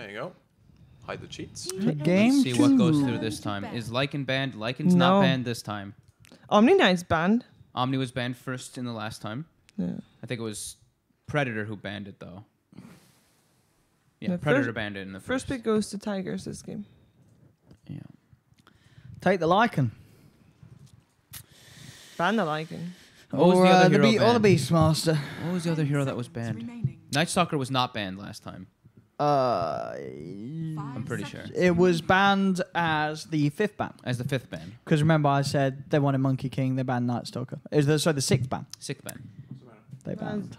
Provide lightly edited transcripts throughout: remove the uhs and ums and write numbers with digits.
There you go. Hide the cheats. Game Let's see what goes through this time. Is Lycan banned? Lycan's not banned this time. Omni Knight's banned. Omni was banned first in the last time. Yeah. I think it was Predator who banned it though. Yeah, The Predator banned it in the first pick goes to Tigers this game. Yeah. Take the Lycan. Ban the Lycan. What was the other hero or the banned? Beastmaster. What was the other hero that was banned? Night Stalker was not banned last time. I'm pretty sure. It was banned as the 5th ban. As the 5th ban. Because remember I said they wanted Monkey King, they banned Night Stalker. It was the 6th ban. 6th ban. They banned.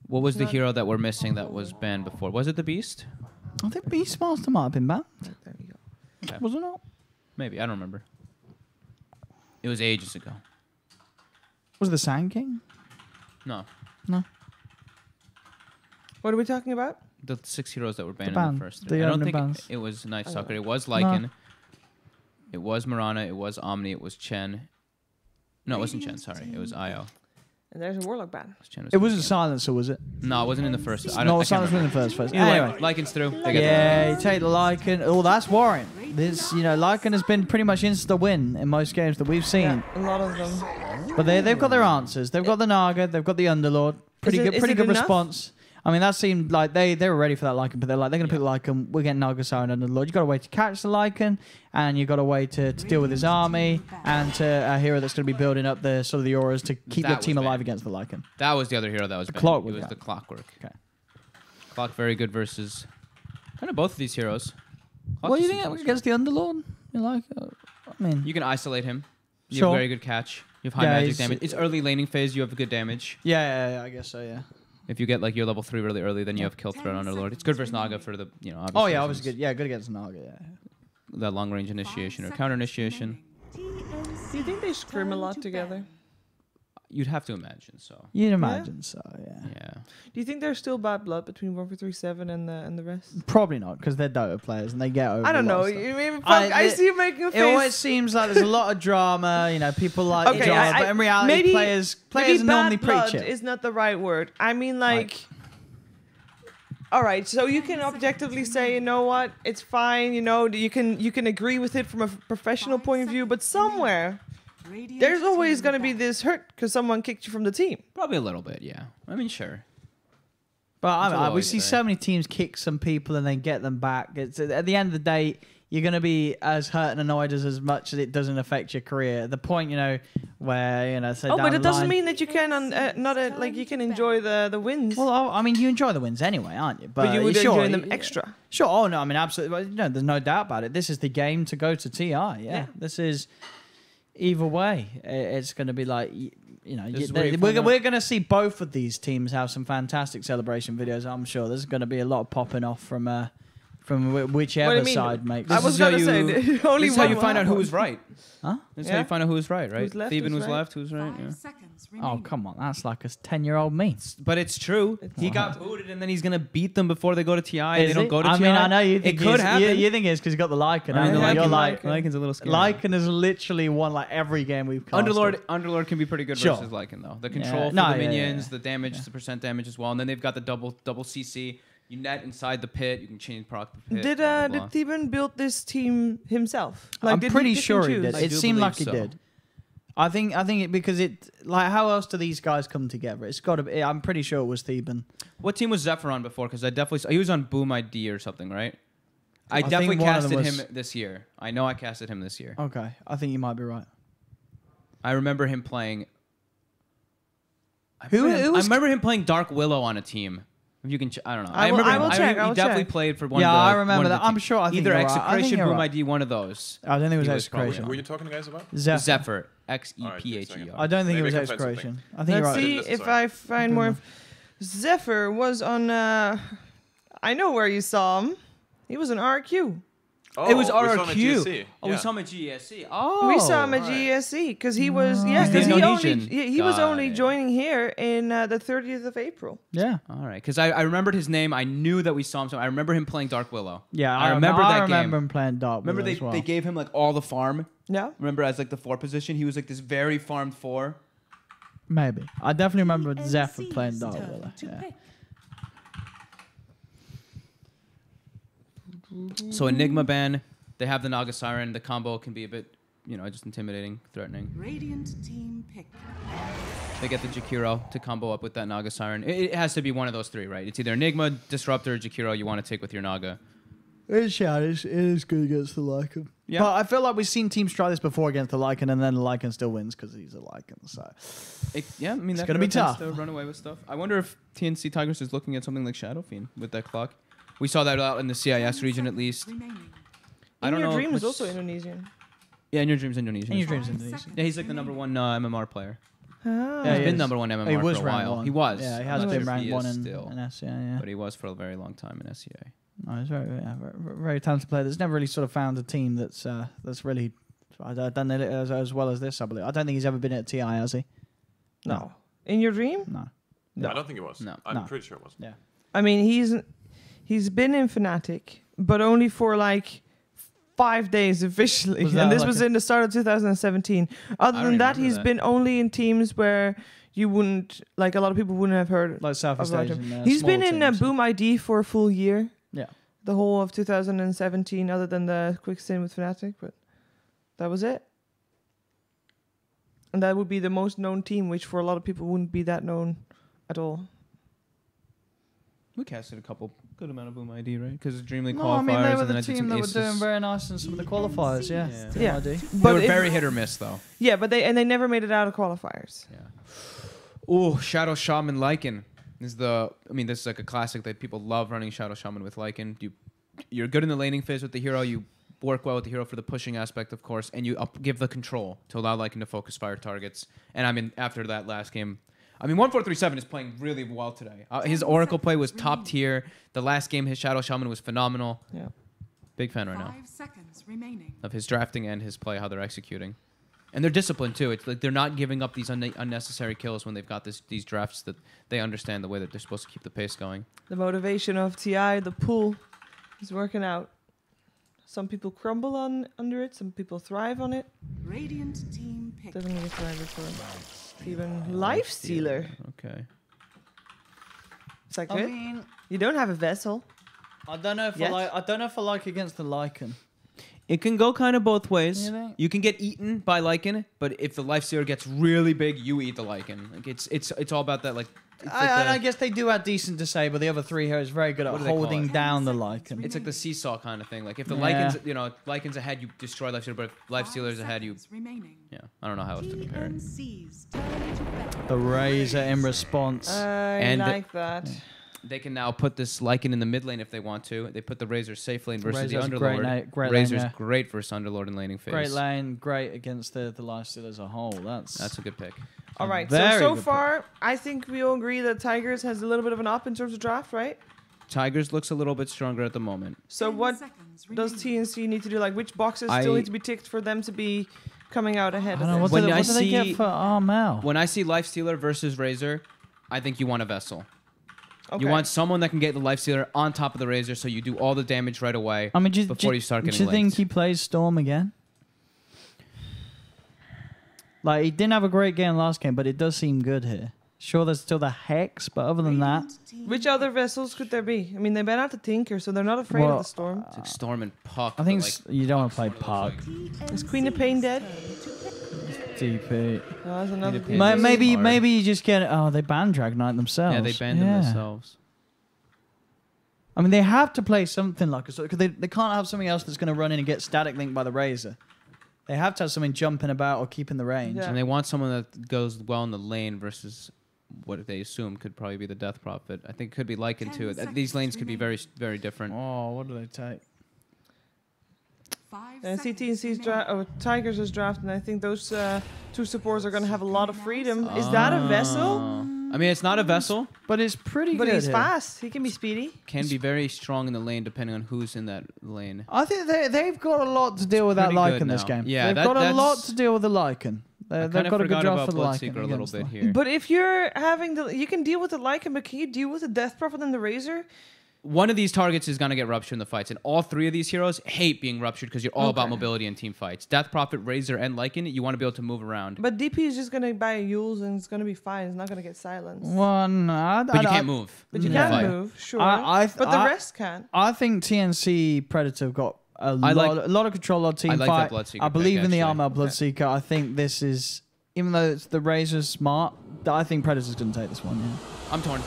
What was the hero that we're missing that was banned before? Was it the Beast? I think Beastmaster might have been banned. There you go. Okay. Was it not? Maybe. I don't remember. It was ages ago. Was it the Sand King? No. No. What are we talking about? The 6 heroes that were banned ban. in the first The three. I don't under think bans. it was Night Stalker. It was Lycan. It was Mirana. It was Omni. It was Chen. No, it wasn't Chen. Sorry. It was Io. And there's a Warlock ban. Chen It wasn't Silencer, was it? No, it wasn't in the first. I don't, No, I Silencer was in the first phase. Anyway, Anyway. Lycan's through. They get Yeah, you take the Lycan. Oh, that's worrying. This, Lycan has been pretty much insta-win in most games that we've seen. Yeah, a lot of them. But they've got their answers. They've got the Naga. They've got the Underlord. Pretty good it enough? response. I mean, that seemed like they were ready for that Lycan, but they're going to pick Lycan. We're getting Nagasar and Underlord. You've got a way to catch the Lycan, and you've got a way to deal with his army, and to a hero that's going to be building up the sort of the auras to keep your team alive against the Lycan. That was the other hero that was banned. Clockwork It was guy. the Clockwork. Okay. Clock very good versus kind of both of these heroes. Clock What do you just think seems against the Underlord? I mean, You can isolate him. You Sure. have very good catch. You have high Yeah, magic he's- damage. It's early laning phase. You have good damage. yeah, I guess so. Yeah. If you get like your level 3 really early, then you have kill threat on Underlord. It's good versus Naga for the obvious Oh yeah, reasons. obviously good. Yeah, good against Naga. Yeah. That long range initiation or counter initiation. Do you think they scrim a lot together? You'd have to imagine so. You'd imagine so. Yeah. Yeah. Do you think there's still bad blood between 1437 and the rest? Probably not, because they're Dota players and they get over. I don't a lot know. of stuff. You mean, I see you making a face. It always seems like there's a lot of drama. People like Okay, drama, but in reality, maybe players maybe normally bad blood preach it. is not the right word. I mean, like, all right. So you can objectively say, you know what, it's fine. You can agree with it from a professional point of view, but somewhere there's always going to be this hurt because someone kicked you from the team. Probably a little bit, yeah. I mean, sure. But That's all we I see say. so many teams kick some people and then get them back. It's at the end of the day, you're going to be as hurt and annoyed as much as it doesn't affect your career. At the point, where say Oh, down but it the doesn't line- mean that you can you can enjoy the wins. Well, I mean, you enjoy the wins anyway, aren't you? but you would sure, enjoy them extra. Sure. Oh no, I mean absolutely. No, there's no doubt about it. This is the game to go to TI. Yeah. This is either way. It's going to be like This is where you find out. we're going to see both of these teams have some fantastic celebration videos. I'm sure there's going to be a lot of popping off from whichever mean? side makes. I was going to say only This is how one you will find out who happen. was right. Huh? This is how you find out who was right, right? Who's left, Theban who's was right. left, who's right. Yeah. Oh come on, that's like a 10-year-old me. But it's true. He got booted, and then he's gonna beat them before they go to TI. They don't go to I TI. mean, I know you think it could happen. You think it's because you got the Lycan. I mean, the You're Lycan- like Lycan's a little scary. Lycan has literally won like every game we've casted. Underlord can be pretty good Sure. versus Lycan though. The control for No, the yeah, minions, yeah. the damage, the percent damage as well, and then they've got the double CC. You net inside the pit. You can change proc the pit. Did blah, blah, blah. Theban build this team himself? I'm did pretty pick and sure he choose? did. I It do seemed believe like he so. did. I think because how else do these guys come together? It's got to be. I'm pretty sure it was Theban. What team was Zephyr on before? Because I definitely saw, he was on Boom ID or something, right? I think definitely one of them casted was- him this year. I know I casted him this year. Okay, I think you might be right. I remember him playing. I Who was- remember him playing Dark Willow on a team. If you can, I don't know. I will check, He I will definitely check. played for one. Yeah, of the, I remember one of that. the I'm teams. sure. I think Either you're right. I think Execration, you're Boom right. ID, one of those. I don't think it was He was probably- Execration. Who are you talking to guys about? Zephyr. Zephyr, Alright, XEPHER. I don't think Maybe it I was can find Execration. I think you're Let's right. see This is if right. I find more. Zephyr was on. I know where you saw him. He was on RQ. Oh, It was we saw him at RRQ. GSC. Oh, we Yeah. saw him at GSC. Oh, We saw him at right. GSC because he was He's because the he only Indonesian he was only guy. joining here in the 30th of April. Yeah. All right, because I remembered his name. I knew that we saw him. So I remember him playing Dark Willow. Yeah, I remember that I remember game. him playing Dark. Remember Willow as well. they gave him like all the farm. Yeah. Remember as like the 4 position, he was like this very farmed 4. Maybe. I definitely remember Zephyr playing Dark Willow. Yeah. So Enigma ban. They have the Naga Siren. The combo can be a bit, just intimidating, threatening. Radiant team pick. They get the Jakiro to combo up with that Naga Siren. It has to be one of those three, right? It's either Enigma, Disruptor, or Jakiro you want to take with your Naga. It is good against the Lycan. Yeah. But I feel like we've seen teams try this before against the Lycan, and then the Lycan still wins because he's a Lycan. So It's It's that gonna be tough. To run away with stuff. I wonder if TNC Tigers is looking at something like Shadow Fiend with that clock. We saw that out in the CIS region at least. Remaining. I don't In Your know. Dream if is much- also Indonesian. Yeah, In Your Dream's Indonesian. In Your as well. Dream's Indonesian. Yeah, he's like the number one MMR player. Ah. Yeah, He's he been is. number one MMR He was for a rank while. one. He was. Yeah, he I'm has not been sure if he rank one is in still, SCA. Yeah. but he was for a very long time in SCA. No, he's very, very talented player. That's never really sort of found a team that's really done it as well as this. I believe. I don't think he's ever been at TI, has he? No. In Your Dream? No. I don't think it was. No. I'm No. pretty sure it wasn't. Yeah. I mean, he's been in Fnatic, but only for like 5 days officially. Was that And this like was a- in the start of 2017. Other I than don't that, remember he's that. been only in teams where you wouldn't, like a lot of people wouldn't have heard Like Southeast about Asian. him. He's been in teams. Boom ID for a full year. Yeah. The whole of 2017, other than the quick stint with Fnatic, but that was it. And that would be the most known team, which for a lot of people wouldn't be that known at all. We casted a good amount of Boom ID, right? Because Dream League No, qualifiers, I mean they were and then the I did team some that were Aces. doing very nice in some of the qualifiers. Yeah. Yeah. Team Yeah. ID. They But were if- very hit or miss, though. Yeah, but they never made it out of qualifiers. Yeah. Oh, Shadow Shaman Lycan is this is like a classic that people love running Shadow Shaman with Lycan. You're good in the laning phase with the hero. You work well with the hero for the pushing aspect, of course, and you give the control to allow Lycan to focus fire targets. And I mean, after that last game, 1437 is playing really well today. His Oracle play was top tier. The last game, his Shadow Shaman was phenomenal. Yeah. Big fan right now 5 seconds remaining. of his drafting and his play, how they're executing. And they're disciplined too. It's like they're not giving up these unnecessary kills when they've got these drafts that they understand the way that they're supposed to keep the pace going. The motivation of TI, the pool, is working out. Some people crumble under it. Some people thrive on it. Radiant team pick. Doesn't really thrive for even Life Stealer. Okay. It's like I good. mean, You don't have a vessel. I don't know if Yet? I don't know if I like against the Lycan. It can go kind of both ways. You think? You can get eaten by Lycan, but if the Life Stealer gets really big, you eat the Lycan. Like it's all about that. Like, it's like I the- guess they do have decent disable. The other three heroes very good What at do they call holding it? down the Lycan. it's like the seesaw kind of thing. Like if the Yeah. Lycan's ahead, you destroy Life Stealer, but if Life 5 Stealer's ahead, you seconds remaining. yeah. I don't know how else to compare it. TNC's turn to battle. The Razor in response. I And the- like that. They can now put this Lycan in the mid lane if they want to. They put the Razor safe lane versus Razor's the great Underlord. great Razor's lane, yeah. great versus Underlord in laning phase. Great lane, great against the lifesteal as a whole. That's a good pick. All right. very So good far, I think we all agree that Tigers has a little bit of an up in terms of draft, right? Tigers looks a little bit stronger at the moment. So 10 what seconds does remaining. TNC need to do? Like, which boxes still I- need to be ticked for them to be coming out ahead I of don't know, what this? do When they, I what do they see- get for Armel? When I see Life Stealer versus Razor, I think you want a Vessel. Okay. You want someone that can get the Life Stealer on top of the Razor, so you do all the damage right away. I mean, before you start do getting you think linked. he plays Storm again? Like, he didn't have a great game last game, but it does seem good here. Sure, there's still the Hex, but other than that, Radiant team Which other vessels could there be? I mean, they ban out the Tinker, so they're not afraid Well, of the Storm. It's like Storm and Puck. I think but, you don't want to play Puck's one Puck. of those, like, TNC's Is Queen of Pain dead? turn to pick. DP. Oh, that's another Pain. thing. Ma- Maybe hard. maybe you just get they ban Drag Knight themselves. yeah, they banned them themselves. I mean, they have to play something like a sort because they can't have something else that's going to run in and get static linked by the Razor. They have to have something jumping about or keeping the range. Yeah. And they want someone that goes well in the lane versus what they assume could probably be the Death Prophet. I think it could be Lycan 10 too. These seconds lanes could be very, very different. Oh, what do they take? 5 And seconds CTNC's remaining. Tigers is draft, and I think those two supports are going to have a lot of freedom. Is that a vessel? I mean, it's not a Vessel. But it's pretty But good. he's here. fast. He can be speedy. Can be very strong in the lane depending on who's in that lane. I think they've got a lot to deal with that pretty good Lycan this now. game. Yeah, they've that- got a that's- lot to deal with the Lycan. I They've kind of got a good forgot draft about for the Lycan. Bloodseeker a little against bit them. here. But if you're having you can deal with the Lycan, but can you deal with the Death Prophet and the Razor? one of these targets is going to get ruptured in the fights. And all three of these heroes hate being ruptured because you're all about mobility in team fights. Death Prophet, Razor, and Lycan, you want to be able to move around. But DP is just gonna buy Yules and it's gonna be fine. It's not gonna get silenced. One, But you can't move. But you Yeah. can move, sure. I but the rest can't. I think TNC Predator got a like- lot of control on team I like fight. that Bloodseeker I believe pick, in the actually. Armel Bloodseeker. I think this is, even though it's the Razor's smart, I think Predator's going to take this one. Yeah. I'm torn.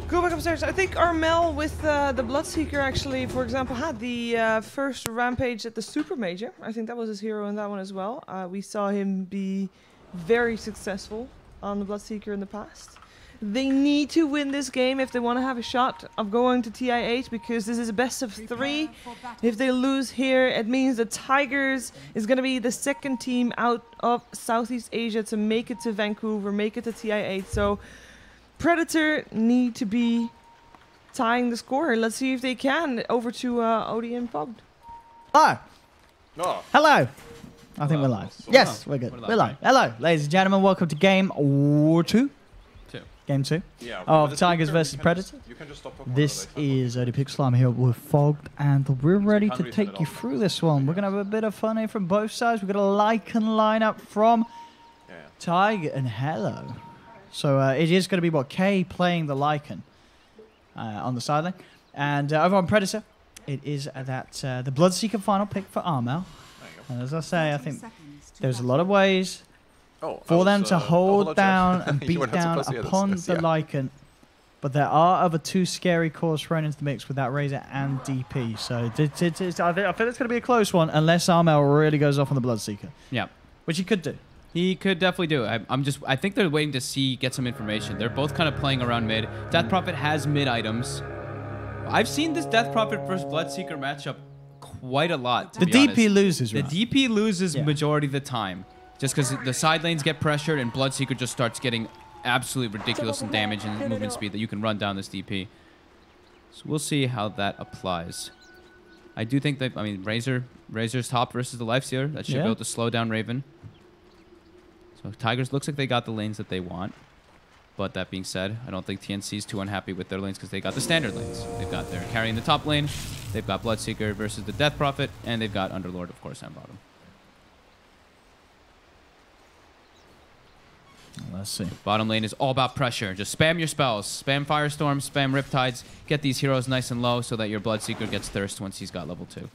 Go back upstairs. I think Armel with the Bloodseeker actually, for example, had the first rampage at the Super Major. I think that was his hero in that one as well. We saw him be very successful on the Bloodseeker in the past. They need to win this game if they want to have a shot of going to TI8 because this is a best of 3. If they lose here, it means the Tigers is going to be the second team out of Southeast Asia to make it to Vancouver, make it to TI8. So Predator need to be tying the score. Let's see if they can. Over to OD and Fogged. Hello. Oh, Hello. I think we're live. So Yes, we're we're good. live. We're live. Hello, ladies and gentlemen. Welcome to game 2. Game 2. yeah. Of with the Tigers speaker, versus you can Predator. you can just stop talking This while they is ODPixel. I'm here with Fogged, and we're ready can't to reason take at you all. through this one. We're going to have a bit of fun here from both sides. We've got a Lycan lineup from Yeah. Tiger and Hello. So it is going to be, what, Kay playing the Lycan on the sideline. And over on Predator, it is the Bloodseeker final pick for Armel. There you go. And as I say, I 30 think seconds to there's a battle. lot of ways Oh, for them was, to hold hold on, down Jeff. and You beat would have to down plus, yeah, that's- upon that's- the yeah. Lycan. But there are other 2 scary cores thrown into the mix with that Razor and DP. So I think it's going to be a close one unless Armel really goes off on the Bloodseeker, Yeah. which he could do. He could definitely do it. I think they're waiting to get some information. They're both kind of playing around mid. Death Prophet has mid items. I've seen this Death Prophet versus Bloodseeker matchup quite a lot, to The be DP honest. loses, The right? DP loses Yeah. majority of the time. Just because the side lanes get pressured and Bloodseeker just starts getting absolutely ridiculous in damage and movement speed that you can run down this DP. So we'll see how that applies. I do think that, Razor's top versus the Lifestealer. That should Yeah. be able to slow down Raven. So Tigers looks like they got the lanes that they want. But that being said, I don't think TNC is too unhappy with their lanes because they got the standard lanes. They're carrying the top lane. They've got Bloodseeker versus the Death Prophet. And they've got Underlord, of course, on bottom. Let's see. Bottom lane is all about pressure. Just spam your spells. Spam Firestorm, spam Riptides. Get these heroes nice and low so that your Bloodseeker gets thirst once he's got level 2.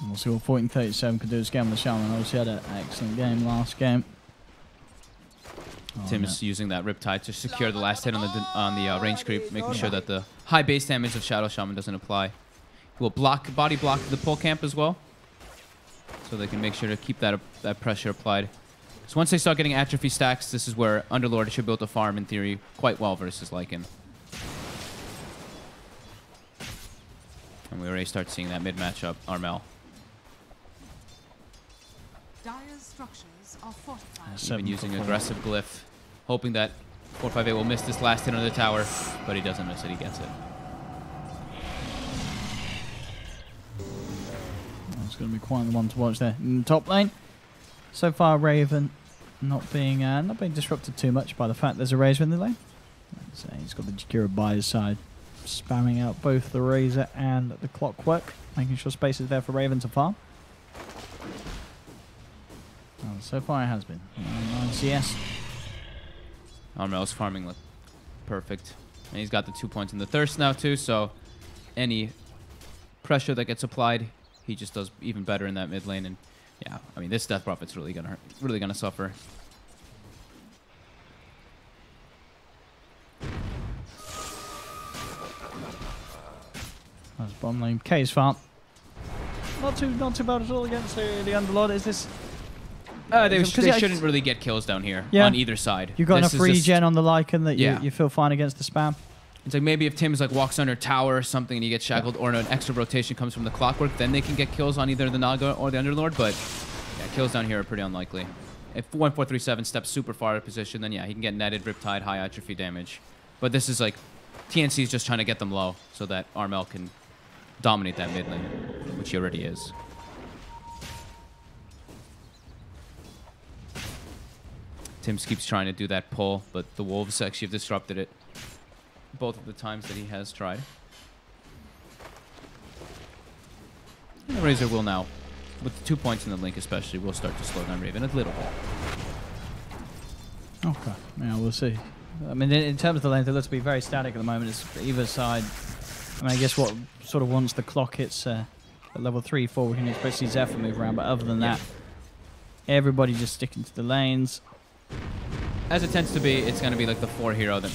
We'll see what 1437 can do this game with Shaman. Obviously had an excellent game last game. Oh, Tim no. is using that Riptide to secure the last hit on the range creep, making sure that the high base damage of Shadow Shaman doesn't apply. He will body block the pull camp as well, so they can make sure to keep that pressure applied. So once they start getting atrophy stacks, this is where Underlord should be able to farm, in theory, quite well versus Lycan. And we already start seeing that mid matchup, Armel. Dire's structures are fortified. Yes. Even 7 using for 4. aggressive glyph, hoping that 458 will miss this last hit on the tower, but he doesn't miss it, he gets it. It's going to be quite the one to watch there. In the top lane, so far Raven not being disrupted too much by the fact there's a Razor in the lane. So he's got the Jakira by his side, spamming out both the Razor and the Clockwork, making sure space is there for Raven to farm. Oh, so far it has been. 9 CS. Armel's farming look perfect. And he's got the 2 points in the thirst now too, so any pressure that gets applied, he just does even better in that mid lane. And yeah, I mean, this Death Prophet's really gonna suffer. That's bottom lane. K's farm. Not too bad at all against the Underlord. Is this? They yeah, shouldn't really get kills down here Yeah. on either side. You've got This enough is just- regen on the Lycan that Yeah. you feel fine against the spam. It's like maybe if Tim's like walks under tower or something and he gets shackled, or an extra rotation comes from the Clockwork, then they can get kills on either the Naga or the Underlord. But yeah, kills down here are pretty unlikely. If 1437 steps super far out of position, then yeah, he can get netted, Riptide, high atrophy damage. But this is like TNC is just trying to get them low so that Armel can dominate that mid lane, which he already is. Tim's keeps trying to do that pull, but the Wolves actually have disrupted it both of the times that he has tried. And the Razor will now, with the 2 points in the link especially, will start to slow down Raven a little bit. Okay, yeah, we'll see. I mean, in terms of the length, it looks to be very static at the moment. It's either side. I mean, I guess what sort of once the clock hits at level 3, 4, we can expect to see Zephyr move around. But other than that, everybody just sticking to the lanes. As it tends to be, it's going to be like the 4 hero that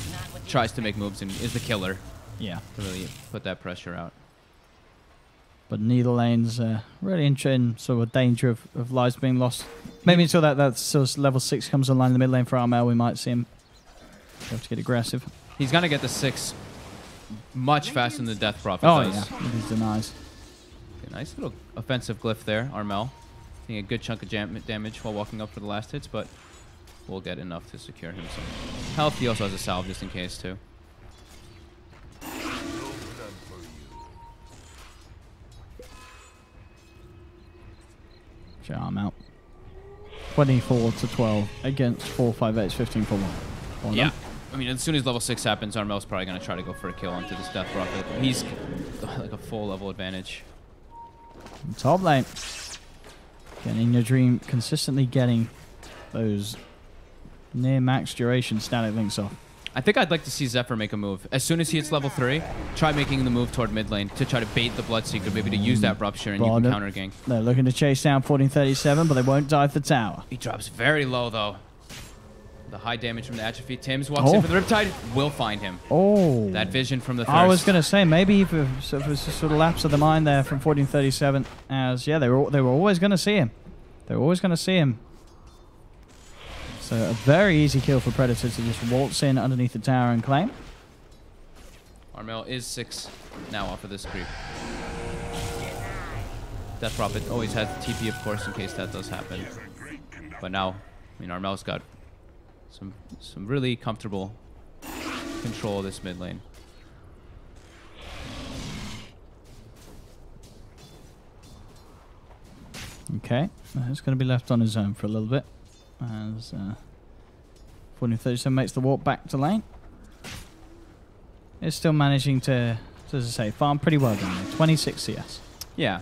tries to make moves and is the killer. Yeah. To really put that pressure out. But neither lane's really in sort of danger of lives being lost. Maybe until that sort of level 6 comes online in the mid lane for Armel, we might see him have to get aggressive. He's going to get the 6 much faster than the Death Prophet Oh, does. yeah, with his denies. Okay, nice little offensive glyph there, Armel. Getting a good chunk of damage while walking up for the last hits, but we'll get enough to secure him some health. He also has a salve just in case, too. I'm out. 24 to 12 against 458's 15 for 1. Yeah. I mean, as soon as level 6 happens, Armel's probably going to try to go for a kill onto this Death Prophet. He's like a full level advantage. Top lane. Getting in your dream, consistently getting those near max duration static links off. I think I'd like to see Zephyr make a move. As soon as he hits level 3, try making the move toward mid lane to try to bait the Bloodseeker, maybe to use that Rupture and you can counter gank. They're looking to chase down 1437, but they won't dive the tower. He drops very low, though. The high damage from the Atrophy. Tims walks in for the Riptide. Will find him. Oh. That vision from the first. I was going to say, maybe if it was a sort of lapse of the mind there from 1437, as, yeah, they were always going to see him. They were always going to see him. So a very easy kill for Predator to just waltz in underneath the tower and claim. Armel is 6 now off of this creep. Death Prophet always has the TP, of course, in case that does happen. But now, I mean, Armel's got some really comfortable control of this mid lane. Okay, he's going to be left on his own for a little bit. As 1437 makes the walk back to lane. It's still managing to, as I say, farm pretty well down there. 26 CS. Yeah.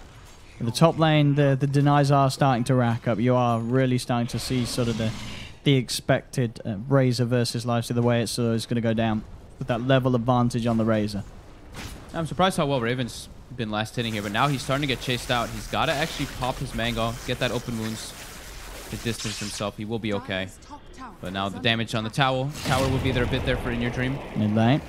In the top lane, the denies are starting to rack up. You are really starting to see sort of the expected Razor versus Lifesteal, the way it's going to go down with that level advantage on the Razor. I'm surprised how well Raven's been last hitting here, but now he's starting to get chased out. He's got to actually pop his Mango, get that open wounds to distance himself. He will be okay. But now the damage on the tower will be there a bit there for In Your Dream. Mid lane.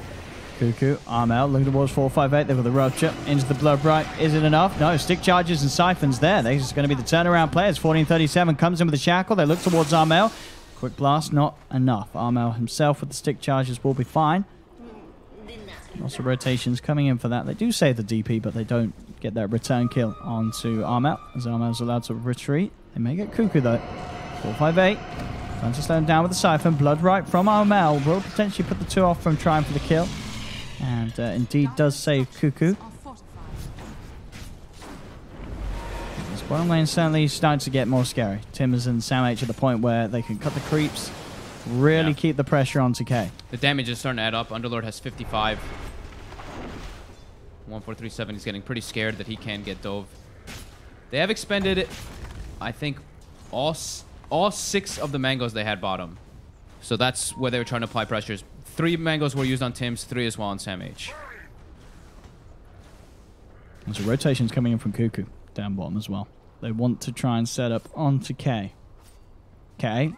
Cuckoo, arm out, looking towards 458. They've got the Rupture into the Blood Bright. Is it enough? No, stick charges and siphons there. They're just going to be the turnaround players. 1437 comes in with the Shackle. They look towards Armel. Quick blast, not enough. Armel himself with the stick charges will be fine. Lots of rotations coming in for that. They do save the DP, but they don't get that return kill onto Armel, as Armel's allowed to retreat. They may get Cuckoo though. 458. Trying to slow him down with the Siphon. Blood Right from Armel will potentially put the 2 off from trying for the kill. And indeed does save Cuckoo. This bottom lane certainly starting to get more scary. Timmers and Sam H at the point where they can cut the creeps, really keep the pressure on to K. The damage is starting to add up. Underlord has 55. 1437 is getting pretty scared that he can get dove. They have expended, I think, all 6 of the mangoes they had bottom. So that's where they were trying to apply pressures. 3 mangoes were used on Tims, 3 as well on Sam H. There's a rotations coming in from Cuckoo down bottom as well. They want to try and set up onto K. K,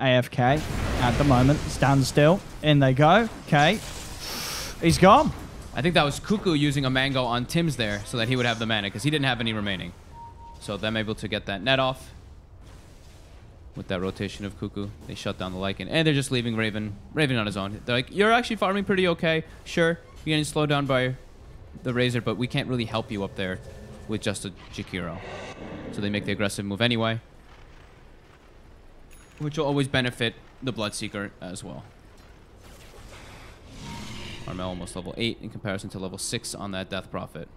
AFK at the moment, stand still. In they go. K, he's gone. I think that was Cuckoo using a mango on Tims there so that he would have the mana because he didn't have any remaining. So them able to get that net off. With that rotation of Cuckoo, they shut down the Lycan. And they're just leaving Raven on his own. They're like, you're actually farming pretty okay. Sure, you're getting slowed down by the Razor, but we can't really help you up there with just a Jakiro. So they make the aggressive move anyway. Which will always benefit the Bloodseeker as well. Armel almost level 8 in comparison to level 6 on that Death Prophet.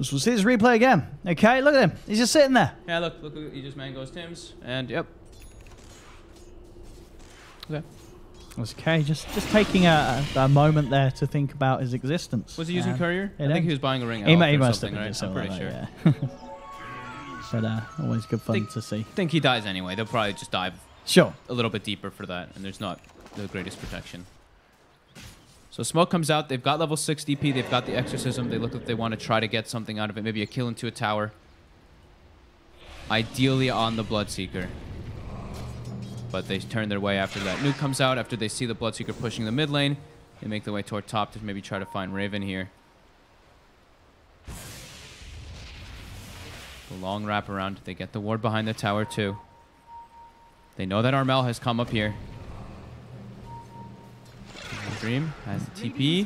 So we'll see this replay again. Okay, look at him. He's just sitting there. Yeah, look, he just mangoes Tim's, and yep. Okay. Okay, just taking a moment there to think about his existence. Was he using courier? I think he was buying a ring. He or must something, have right? been I'm pretty sure. Yeah. But always good fun to see. I think he dies anyway. They'll probably just dive Sure. a little bit deeper for that, and there's not the greatest protection. So smoke comes out. They've got level 6 DP. They've got the exorcism. They look like they want to try to get something out of it. Maybe a kill into a tower. Ideally on the Bloodseeker. But they turn their way after that. Nuke comes out after they see the Bloodseeker pushing the mid lane. They make their way toward top to maybe try to find Raven here. The long wrap around. They get the ward behind the tower too. They know that Armel has come up here. Dream has the TP.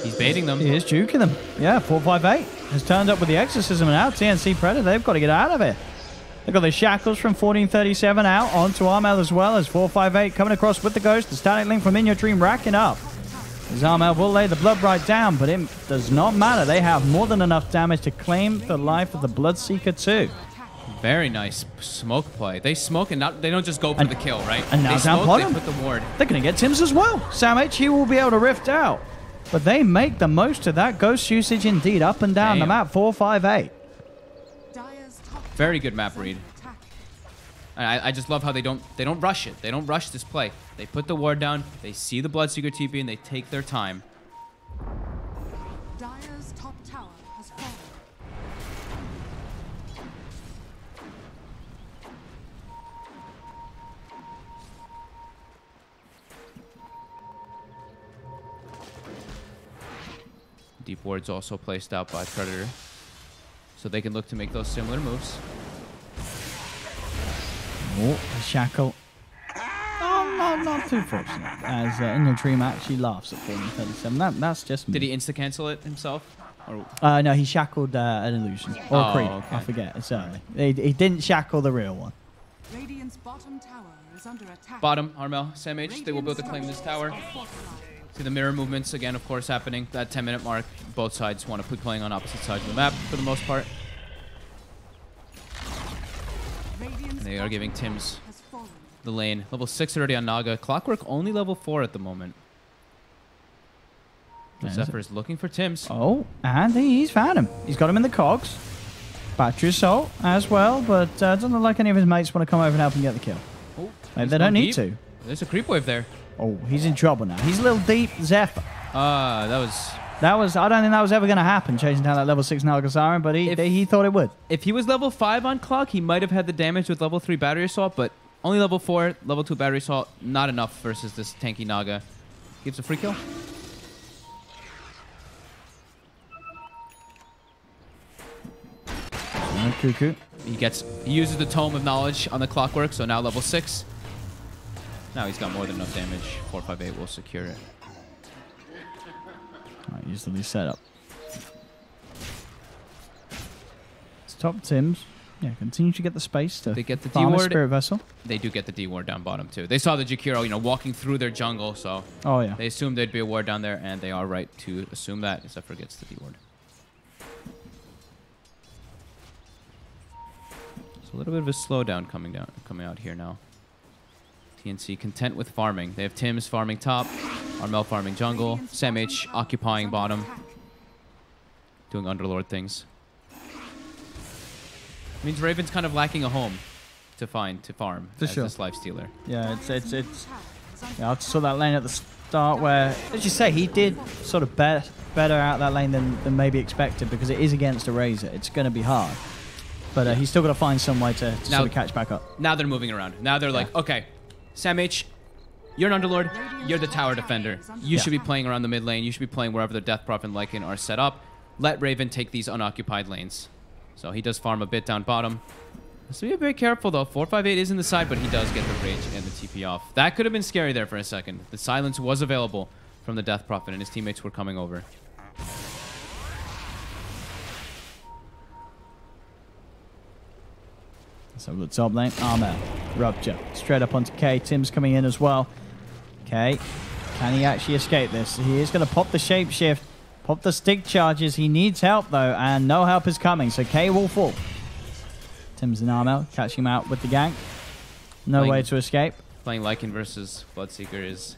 He's baiting them. He is juking them. Yeah, 458 has turned up with the exorcism, and now TNC Predator, they've got to get out of it. They've got the shackles from 1437 out onto Armel as well as 458 coming across with the ghost. The static link from In Your Dream racking up. As Armel will lay the blood right down, but it does not matter. They have more than enough damage to claim the life of the Bloodseeker too. Very nice smoke play. They smoke and they don't just go for the kill, right? And now they down smoke, bottom. they put the ward. They're going to get Tim's as well. Sam H, he will be able to rift out. But they make the most of that ghost usage indeed. Up and down the map, 458. Very good map read. I just love how they don't rush it. They don't rush this play. They put the ward down. They see the Bloodseeker TP and they take their time. Dire's top tower has fallen. Deep ward's also placed out by Predator. So they can look to make those similar moves. Oh, a shackle. Oh, not too fortunate. As In Your Dream actually laughs at 1437. That's just me. Did he insta-cancel it himself? Or No, he shackled an illusion. Or a creep. Okay. I forget. It's he didn't shackle the real one. Radiant's bottom tower is under attack. bottom, Armel, Sam H, they will be able to claim this tower. See the mirror movements again, of course, happening. That 10-minute mark, both sides want to be playing on opposite sides of the map for the most part. And they are giving Tim's the lane. Level 6 already on Naga. Clockwork only level 4 at the moment. Zephyr is looking for Tim's. Oh, and he's found him. He's got him in the cogs. Battery assault as well, but doesn't look like any of his mates want to come over and help him get the kill. Oh, Maybe they don't need to. There's a creep wave there. Oh, he's in trouble now. He's a little deep, Zephyr. That was... I don't think that was ever going to happen, chasing down that level 6 Naga Siren, but he thought it would. If he was level 5 on clock, he might have had the damage with level 3 battery assault, but only level 4, level 2 battery assault, not enough versus this tanky Naga. Gives a free kill. Cuckoo. He uses the Tome of Knowledge on the Clockwork, so now level 6. Now he's got more than enough damage. 458 will secure it. Right, use the new setup. It's top Tim's. Yeah, continue to get the space to They get the farm a D-ward. Spirit Vessel. They do get the D ward down bottom too. They saw the Jakiro, walking through their jungle, so Oh, yeah. they assumed there'd be a ward down there, and they are right to assume that. Zephyr gets the D ward. So a little bit of a slowdown coming out here now. TNC content with farming. They have Tim's farming top, Armel farming jungle, Sam H occupying bottom, doing Underlord things. Means Raven's kind of lacking a home to farm For as sure. this lifestealer. Yeah, it's yeah, I saw that lane at the start where, as you say, he did sort of better out that lane than maybe expected, because it is against a Razor. It's going to be hard. But he's still got to find some way to sort of catch back up. Now they're moving around. Now they're like, okay, Sam H, you're an Underlord. You're the tower defender. You should be playing around the mid lane. You should be playing wherever the Death Prophet and Lycan are set up. Let Raven take these unoccupied lanes. So he does farm a bit down bottom. So be very careful, though. 458 is in the side, but he does get the rage and the TP off. That could have been scary there for a second. The silence was available from the Death Prophet, and his teammates were coming over. So the top lane, Armor, Rupture, straight up onto K. Tim's coming in as well. K, can he actually escape this? He is going to pop the shapeshift. Pop the stick charges. He needs help, though, and no help is coming, so K will fall. Tim's and Armel catching him out with the gank. No Playing- way to escape. Playing Lycan versus Bloodseeker is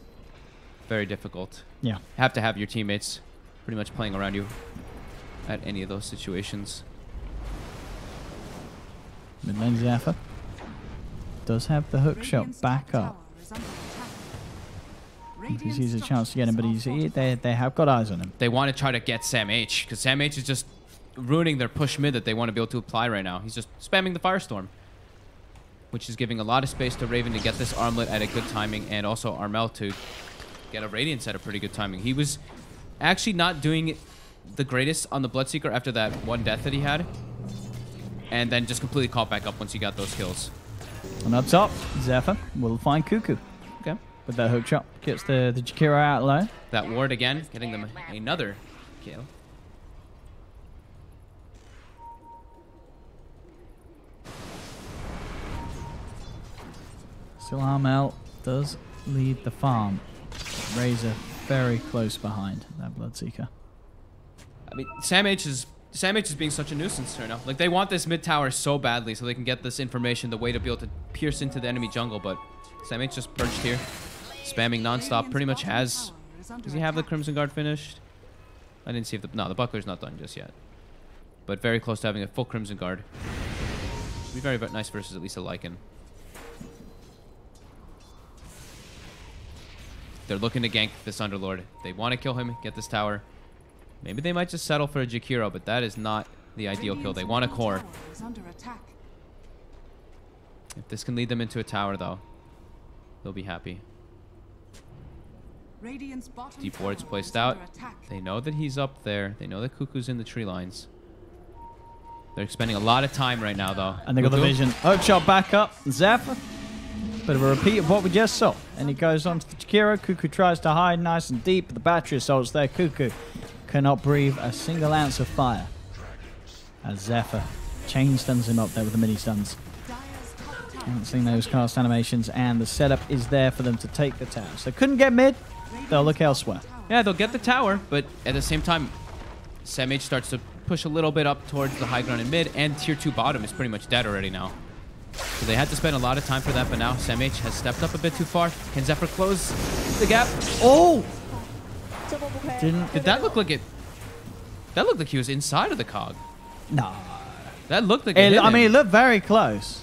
very difficult. Yeah. Have to have your teammates pretty much playing around you at any of those situations. Mid lane Zephyr does have the hook shot Radiant's back top up. tower is under attack. Because Radiant's he's a chance to get him, but structures they have got eyes on him. They want to try to get Sam H, because Sam H is just ruining their push mid that they want to be able to apply right now. He's just spamming the Firestorm, which is giving a lot of space to Raven to get this armlet at a good timing, and also Armel to get a Radiance at a pretty good timing. He was actually not doing the greatest on the Bloodseeker after that one death that he had, and then just completely caught back up once he got those kills. And up top, Zephyr will find Cuckoo. Okay. With that hook shot. Gets the Jakiro out low. That ward again, getting them another kill. Still Armel does lead the farm. Razor very close behind that Bloodseeker. I mean, Sam H is being such a nuisance right now. Like, they want this mid tower so badly so they can get this information, the way to be able to pierce into the enemy jungle, but Sam H just perched here, spamming nonstop. Pretty much has... Does he have the Crimson Guard finished? I didn't see if the... No, the Buckler's not done just yet. But very close to having a full Crimson Guard. Should be very, very nice versus at least a Lycan. They're looking to gank this Underlord. They want to kill him, get this tower. Maybe they might just settle for a Jakiro, but that is not the ideal kill. They want a core. If this can lead them into a tower, though, they'll be happy. Deep wards placed out. They know that he's up there. They know that Cuckoo's in the tree lines. They're spending a lot of time right now, though. And they got the vision. Hook shot back up. Zephyr. Bit of a repeat of what we just saw. And he goes on to the Jakiro. Cuckoo tries to hide nice and deep. The battery assault's there. Cuckoo cannot breathe a single ounce of fire. As Zephyr chain stuns him up there with the mini stuns. Haven't seen those cast animations, and the setup is there for them to take the tower. So couldn't get mid. They'll look elsewhere. Yeah, they'll get the tower, but at the same time, Sam H starts to push a little bit up towards the high ground in mid, and tier 2 bottom is pretty much dead already now. So they had to spend a lot of time for that, but now Sam H has stepped up a bit too far. Can Zephyr close the gap? Oh! Did that look like it? That looked like he was inside of the cog. No. That looked like it hit I mean, it him. looked very close.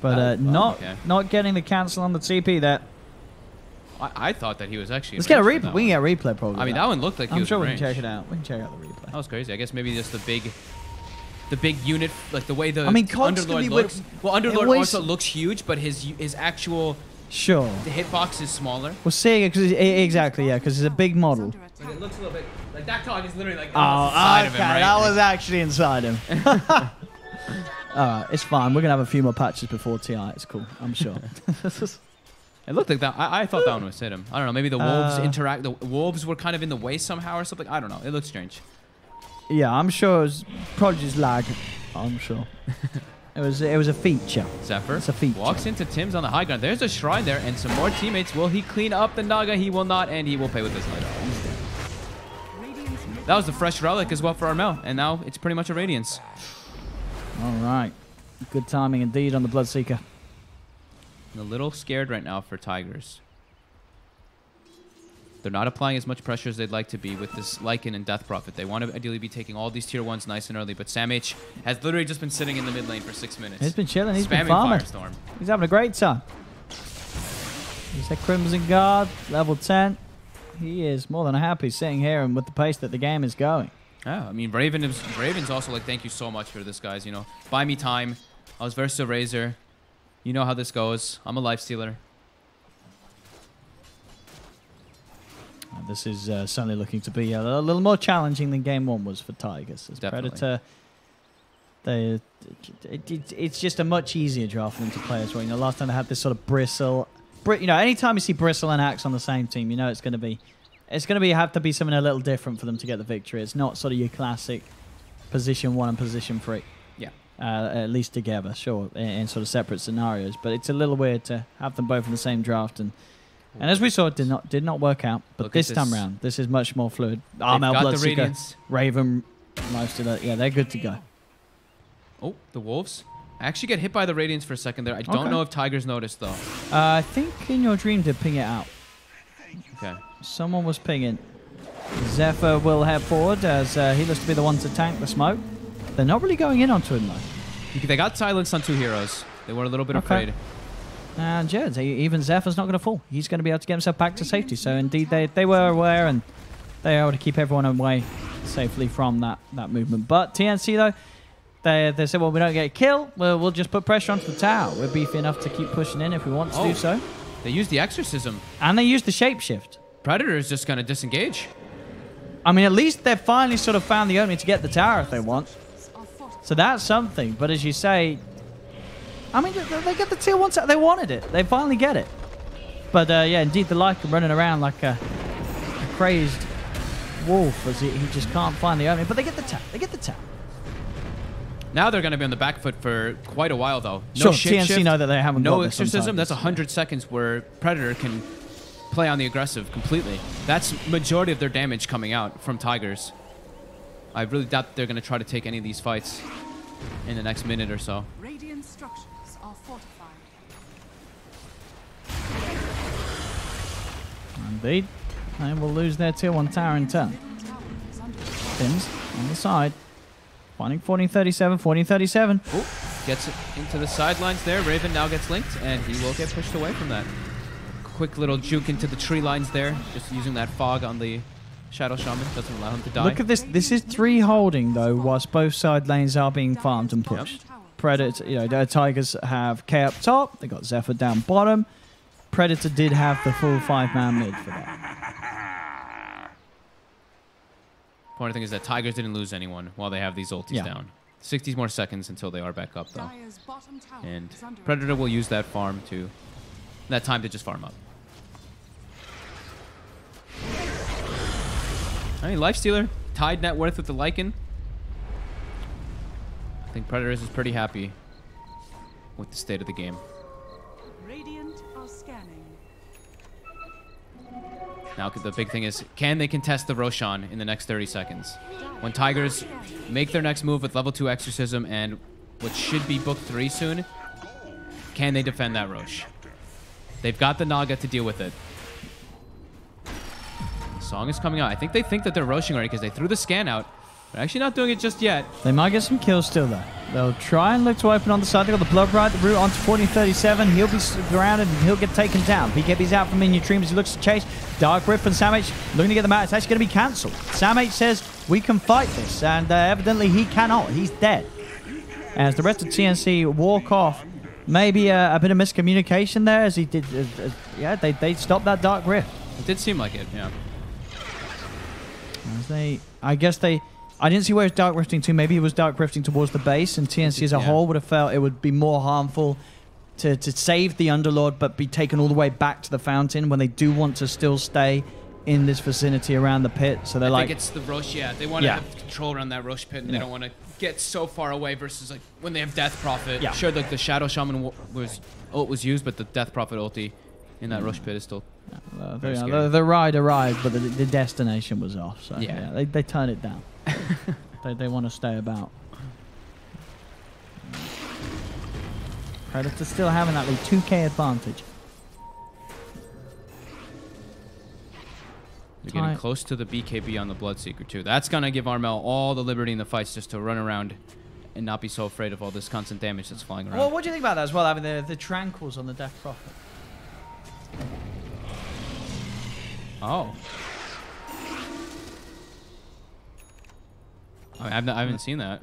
But not okay. not getting the cancel on the TP there. I thought that he was actually. Let's get a in range for replay. that We can one. get a replay probably. I mean, that one looked like he I'm was sure in we range. can check it out. We can check out the replay. That was crazy. I guess maybe just the big unit, like the way the I mean, Cogs can Underlord be looks. Well, Underlord always- also looks huge, but his actual Sure. the hitbox is smaller. We're seeing it because exactly, yeah, because it's a big model. Like it looks a little bit like that cog is literally like Oh, inside of him, right? that was actually inside him. Alright, it's fine. We're going to have a few more patches before TI. It's cool, I'm sure. It looked like that. I thought that one was hit him. I don't know. Maybe the wolves interact. The wolves were kind of in the way somehow or something. I don't know. It looked strange. Yeah, I'm sure it was probably just lag. I'm sure. It was a feature. Zephyr It's a feature. walks into Tim's on the high ground. There's a shrine there and some more teammates. Will he clean up the Naga? He will not, and he will pay with this later. That was the fresh relic as well for Armel, and now it's pretty much a Radiance. Alright. Good timing indeed on the Bloodseeker. I'm a little scared right now for Tigers. They're not applying as much pressure as they'd like to be with this Lycan and Death Prophet. They want to ideally be taking all these tier 1s nice and early, but Sam H has literally just been sitting in the mid lane for 6 minutes. He's been chilling. He's been spamming farming. Firestorm. He's having a great time. He's a Crimson Guard, level 10. He is more than happy sitting here and with the pace that the game is going. Yeah, I mean, Raven's also like, thank you so much for this, guys. You know, buy me time. I was versus a Razor. You know how this goes. I'm a lifestealer. This is certainly looking to be a little more challenging than Game 1 was for Tigers. As Definitely. Predator, it's just a much easier draft for them to play as well. You know, last time they had this sort of Bristle. You know, anytime you see Bristle and Axe on the same team, you know it's going to have to be something a little different for them to get the victory. It's not sort of your classic position 1 and position 3. Yeah. At least together, sure, in sort of separate scenarios. But it's a little weird to have them both in the same draft and And as we saw, it did not work out. But Look this at time this. round, this is much more fluid. They've Armel, got the Bloodseeker, Radiance. Raven, most of that. Yeah, they're good to go. Oh, the Wolves. I actually get hit by the Radiance for a second there. I don't Okay. know if Tigers noticed, though. I think in your dream did ping it out. Okay. Someone was pinging. Zephyr will head forward as he looks to be the one to tank the smoke. They're not really going in onto him, though. They got silenced on 2 heroes. They were a little bit Okay. afraid. And yeah, even Zephyr's not going to fall. He's going to be able to get himself back to safety. So indeed, they were aware and they were able to keep everyone away safely from that movement. But TNC, though, they said, well, we don't get a kill. We'll just put pressure onto the tower. We're beefy enough to keep pushing in if we want to do so. They used the Exorcism. And they used the shapeshift. Predator is just going to disengage. I mean, at least they've finally sort of found the opening to get the tower if they want. Are fortified. So that's something. But as you say, I mean, they get the tier 1 tower. They wanted it. They finally get it. But yeah, indeed, the Lycan running around like a crazed wolf as he just can't find the opening. But they get the tower. They get the tower. Now they're going to be on the back foot for quite a while, though. Sure, shapeshift, TNC know that they haven't no got this Exorcism. sometimes. That's 100 seconds where Predator can play on the aggressive completely. That's majority of their damage coming out from Tigers. I really doubt they're going to try to take any of these fights in the next minute or so. Radiant structures are fortified. Indeed. And will lose their tier 1 tower in turn. Middle tower is under attack. Fins on the side. Finding 1437, 1437. Gets it into the sidelines there. Raven now gets linked, and he will get pushed away from that. Quick little juke into the tree lines there, just using that fog on the Shadow Shaman. Doesn't allow him to die. Look at this. This is 3 holding, though, whilst both side lanes are being farmed and pushed. Predator, the Tigers have K up top. They got Zephyr down bottom. Predator did have the full 5-man mid for that. Important thing is that Tigers didn't lose anyone while they have these ultis down. 60 more seconds until they are back up, though. Dire's bottom tower And is under Predator will use that time to just farm up. I mean, Lifestealer tied net worth with the Lycan. I think Predators is pretty happy with the state of the game. Radiant are scanning. Now the big thing is, can they contest the Roshan in the next 30 seconds? When Tigers make their next move with level 2 Exorcism and what should be book 3 soon, can they defend that Rosh? They've got the Naga to deal with it. The song is coming out. I think they think that they're Roshing already because they threw the scan out. They're actually not doing it just yet. They might get some kills still, though. They'll try and look to open on the side. They got the Blood Ride, the route onto 1437. He'll be surrounded and he'll get taken down. BKB's out from Minion Dream as he looks to chase. Dark Rift and Sam H looking to get them out. It's actually going to be cancelled. Sam H says, we can fight this. And evidently he cannot. He's dead. As the rest of TNC walk off. Maybe a bit of miscommunication there as he did. Yeah, they stopped that Dark Rift. It did seem like it, yeah. As I didn't see where it was Dark Rifting to. Maybe it was Dark Rifting towards the base, and TNC as a whole would have felt it would be more harmful to save the Underlord, but be taken all the way back to the fountain when they do want to still stay in this vicinity around the pit. So they're I like, think it's the Rosh, They want to have control around that Rosh pit, and they don't want to get so far away versus like when they have Death Prophet. Yeah. Sure, like the Shadow Shaman was used, but the Death Prophet ulti in that Rosh pit is still very scary. the ride arrived, but the destination was off. So Yeah. they turn it down. they want to stay about. Predator still having that lead, 2k advantage. They're getting close to the BKB on the Bloodseeker too. That's gonna give Armel all the liberty in the fights just to run around and not be so afraid of all this constant damage that's flying around. Well, what do you think about that as well? Having the Tranquils on the Death Prophet. Oh. I haven't seen that.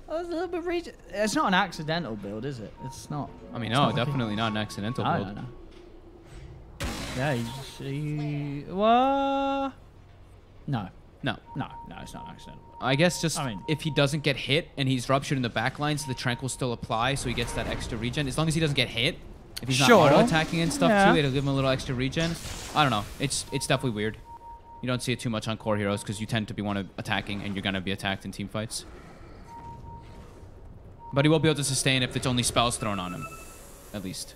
A little bit it's not an accidental build, is it? It's not. I mean, it's no, not like definitely not an accidental I build. don't know. Yeah, what? No, it's not an accidental. I guess just I mean- if he doesn't get hit and he's ruptured in the backline, so the Tranquil still apply, so he gets that extra regen. As long as he doesn't get hit, if he's not auto-attacking and stuff too, it'll give him a little extra regen. I don't know. It's definitely weird. You don't see it too much on core heroes because you tend to be attacking and you're going to be attacked in team fights. But he will be able to sustain if it's only spells thrown on him, at least.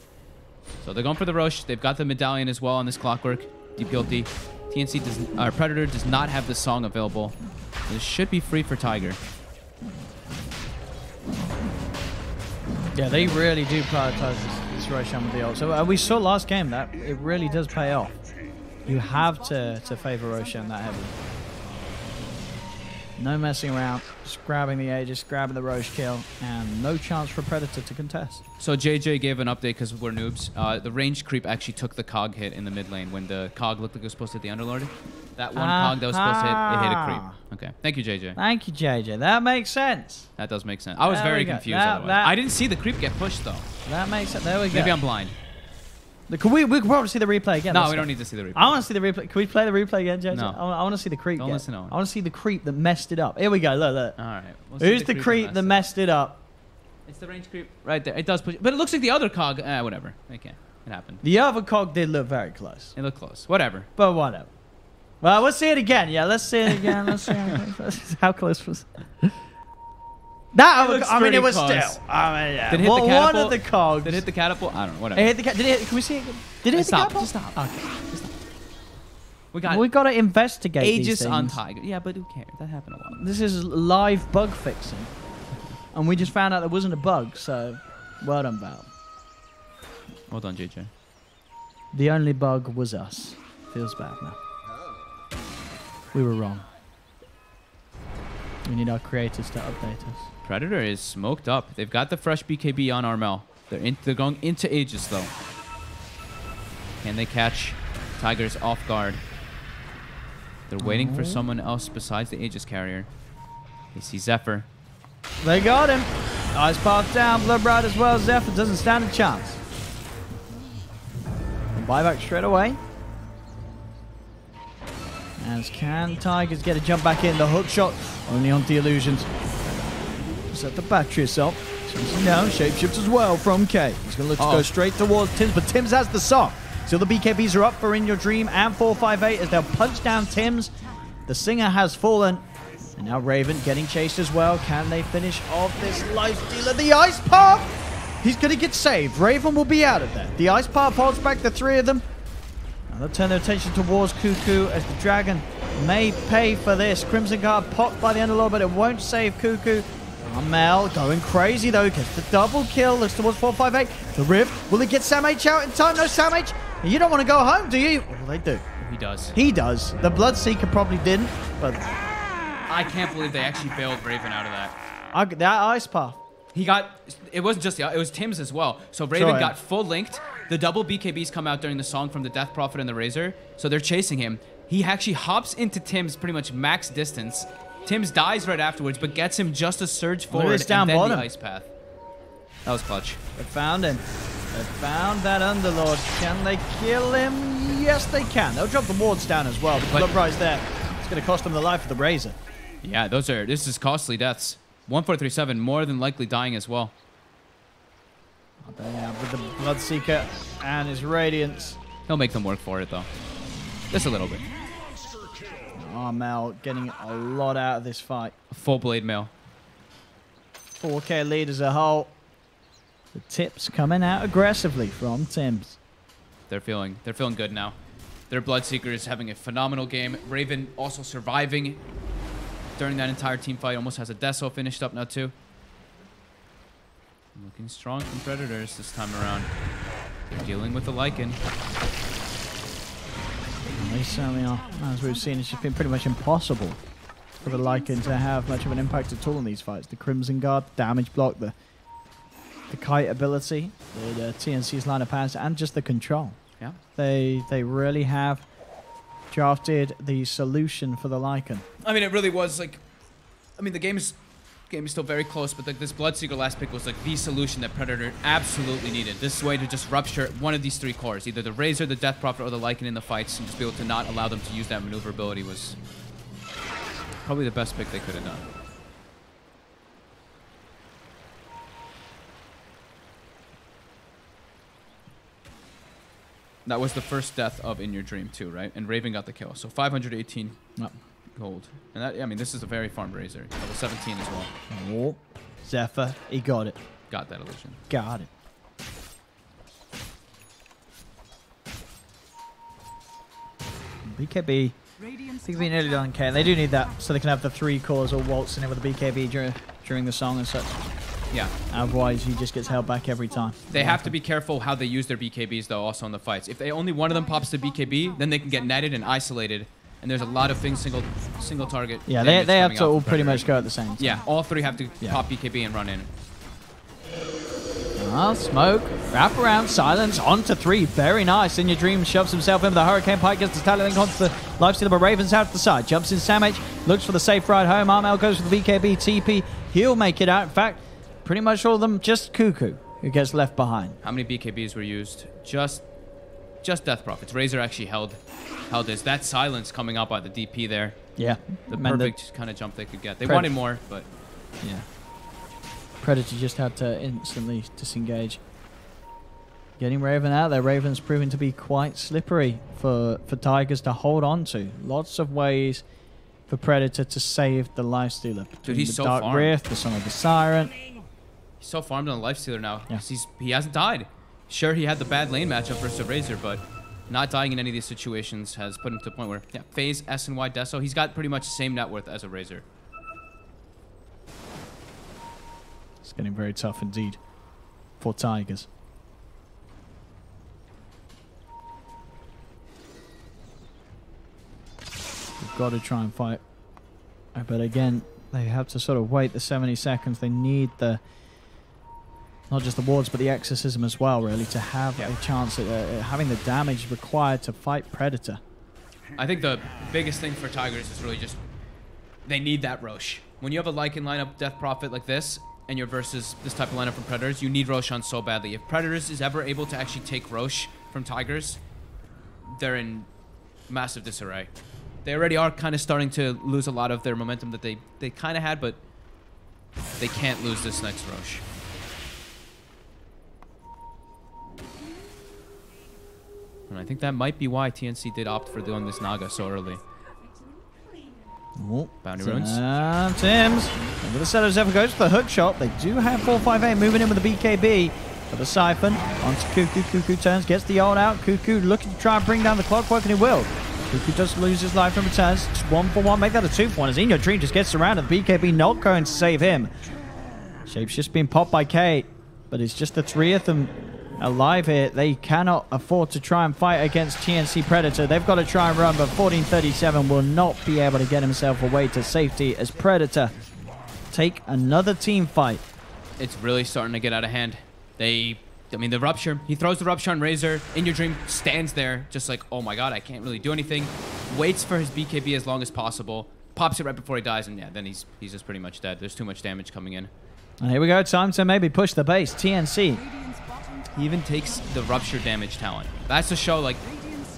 So they're going for the Roche. They've got the medallion as well on this clockwork. DPLT. TNC does, Predator does not have the song available. This should be free for Tiger. Yeah, they really do prioritize this Roshan with the ult. So we saw last game that it really does pay off. You have to favor Roshan that heavily. No messing around, just grabbing the Aegis, grabbing the Roche kill, and no chance for Predator to contest. So JJ gave an update because we're noobs. The range creep actually took the cog hit in the mid lane when the cog looked like it was supposed to hit the Underlord. That one cog that was supposed to hit, it hit a creep. Okay, thank you, JJ. Thank you, JJ. That makes sense. That does make sense. I was There very we go. confused That- otherwise. I didn't see the creep get pushed though. That makes sense. There we go. Maybe I'm blind. We could probably see the replay again. No, Let's we go. don't need to see the replay. I want to see the replay. Can we play the replay again, JJ? No. I want to see the creep Don't again. listen to him. I want to see the creep that messed it up. Here we go. Look, look. All right. We'll see Who's the creep that messed it up? It's the range creep right there. It does push, but it looks like the other cog. Whatever. Okay, it happened. The other cog did look very close, It looked close. Whatever. but whatever. Well, let's see it again. Yeah, let's see it again. Let's see how close was that. It looks I mean, pretty it was close. still. I mean, yeah. Did it hit the One catapult? of the cogs. Did it hit the catapult? I don't know. Whatever. It hit the did it hit, can we see it? Did it hit Stop. the catapult? Just stop. Okay. We got We got to investigate these Aegis on things. Tiger. Yeah, but who cares? That happened a while. This is live bug fixing. And we just found out there wasn't a bug, so well done, Valve. Well done, JJ. The only bug was us. Feels bad now. We were wrong. We need our creators to update us. Predator is smoked up. They've got the fresh BKB on Armel. They're going into Aegis though. Can they catch Tigers off guard? They're waiting for someone else besides the Aegis carrier. They see Zephyr. They got him. Ice path down. Bloodbride as well. Zephyr doesn't stand a chance. Buyback straight away. As can Tigers get a jump back in. The hook shot only on the illusions. Set the battery assault. Now shapeshift as well from K. He's going to look to go straight towards Tims, but Tims has the song. So the BKBs are up for In Your Dream and 458 as they'll punch down Tims. The Singer has fallen. And now Raven getting chased as well. Can they finish off this life stealer? The Ice Path! He's going to get saved. Raven will be out of there. The Ice Path holds back the three of them. Now they'll turn their attention towards Cuckoo as the Dragon may pay for this. Crimson Guard popped by the Underlord, but it won't save Cuckoo. Mel going crazy though. Gets the double kill. Looks towards 458. The Rift. Will he get Sam H out in time? No Sam H. You don't want to go home, do you? What do they do? He does. He does. The Bloodseeker probably didn't, but I can't believe they actually bailed Raven out of that. that Ice Path. He got, it wasn't just it was Tim's as well. So Raven Sure, yeah. got full linked. The double BKBs come out during the song from the Death Prophet and the Razor. So they're chasing him. He actually hops into Tim's pretty much max distance. Tim's dies right afterwards, but gets him just a surge forward this down and then bottom. the Ice Path. That was clutch. They found him. They found that Underlord. Can they kill him? Yes, they can. They'll drop the wards down as well. But Bloodbride's there. It's going to cost them the life of the Razor. Yeah, this is costly deaths. 1437 more than likely dying as well. Yeah, with the Bloodseeker and his Radiance. He'll make them work for it though. Just a little bit. Armel getting a lot out of this fight. A full blade mail. 4K lead as a whole. The tips coming out aggressively from Tims. They're feeling good now. Their Bloodseeker is having a phenomenal game. Raven also surviving during that entire team fight. Almost has a Deso finished up now too. Looking strong from Predators this time around. They're dealing with the Lycan. They certainly are. As we've seen, it's just been pretty much impossible for the Lycan to have much of an impact at all in these fights. The Crimson Guard, damage block, the kite ability, the TNC's line of pass, and just the control. Yeah. They really have drafted the solution for the Lycan. I mean, it really was like, I mean, the game is still very close, but like this Bloodseeker last pick was like the solution that Predator absolutely needed. This way to just rupture one of these three cores, either the Razor, the Death Prophet, or the Lycan in the fights, and just be able to not allow them to use that maneuverability was probably the best pick they could have done. That was the first death of In Your Dream too, right? And Raven got the kill. So 518 gold. And that, I mean, this is a very farmed Razor. Level 17 as well. Oh, Zephyr, he got it. Got that illusion. Got it. BKB. Radiant's BKB nearly don't care. They do need that so they can have the 3 cores all waltzing in with the BKB during the song and such. Yeah. Otherwise, he just gets held back every time. They have to be careful how they use their BKBs, though, also in the fights. If they only one of them pops the BKB, then they can get netted and isolated. And there's a lot of things single target. Yeah, damage they have coming to out all from pretty Predator. much go at the same time. Yeah, all 3 have to Yeah. pop BKB and run in. Smoke, wrap around, silence, on to 3. Very nice. In Your Dream shoves himself into the Hurricane Pike, gets the Stallion link onto the Lifestealer, but Raven's out to the side. Jumps in Samh, looks for the safe ride home. Armel goes for the BKB, TP. He'll make it out. In fact, pretty much all of them, just Cuckoo, who gets left behind. How many BKBs were used? Just Death Prophets. Razor actually held his. That silence coming out by the DP there. Yeah. The meant that- perfect kind of jump they could get. They Pred- wanted more, but Yeah. Predator just had to instantly disengage. Getting Raven out there. Raven's proving to be quite slippery for Tigers to hold on to. Lots of ways for Predator to save the Lifestealer. Between he's the so Dark farmed. Rift, the Song of the Siren. he's so farmed on the Lifestealer now. Yeah. 'Cause he hasn't died. Sure, he had the bad lane matchup versus Razor, but not dying in any of these situations has put him to the point where, yeah, FaZe, S, and Y, Deso, he's got pretty much the same net worth as a Razor. It's getting very tough indeed for Tigers. We've got to try and fight. But again, they have to sort of wait the 70 seconds. They need the, not just the wards, but the exorcism as well, really, to have a chance at having the damage required to fight Predator. I think the biggest thing for Tigers is really just they need that Rosh. When you have a Lycan lineup Death Prophet like this, and you're versus this type of lineup from Predators, you need Rosh on so badly. If Predators is ever able to actually take Rosh from Tigers, they're in massive disarray. They already are kind of starting to lose a lot of their momentum that they kind of had, but they can't lose this next Rosh. And I think that might be why TNC did opt for doing this Naga so early. Oh, Bounty runes. Tim's. With the setters ever goes for the hook shot. They do have 458 moving in with the BKB. For the Siphon. Onto Cuckoo. Cuckoo turns, gets the ult out. Cuckoo looking to try and bring down the clockwork, and he will. Cuckoo does lose his life and returns. Just 1 for 1. Make that a 2 for 1. As In Your Dream just gets surrounded. BKB not going to save him. Shape's just been popped by Kate. But it's just the 3 of them alive here. They cannot afford to try and fight against TNC Predator. They've got to try and run, but 1437 will not be able to get himself away to safety as Predator take another team fight. It's really starting to get out of hand. The Rupture. He throws the Rupture on Razor. In Your Dream stands there just like, oh my god, I can't really do anything. Waits for his BKB as long as possible. Pops it right before he dies, and yeah, then he's just pretty much dead. There's too much damage coming in. And here we go. Time to maybe push the base. TNC. He even takes the Rupture damage talent. That's to show, like,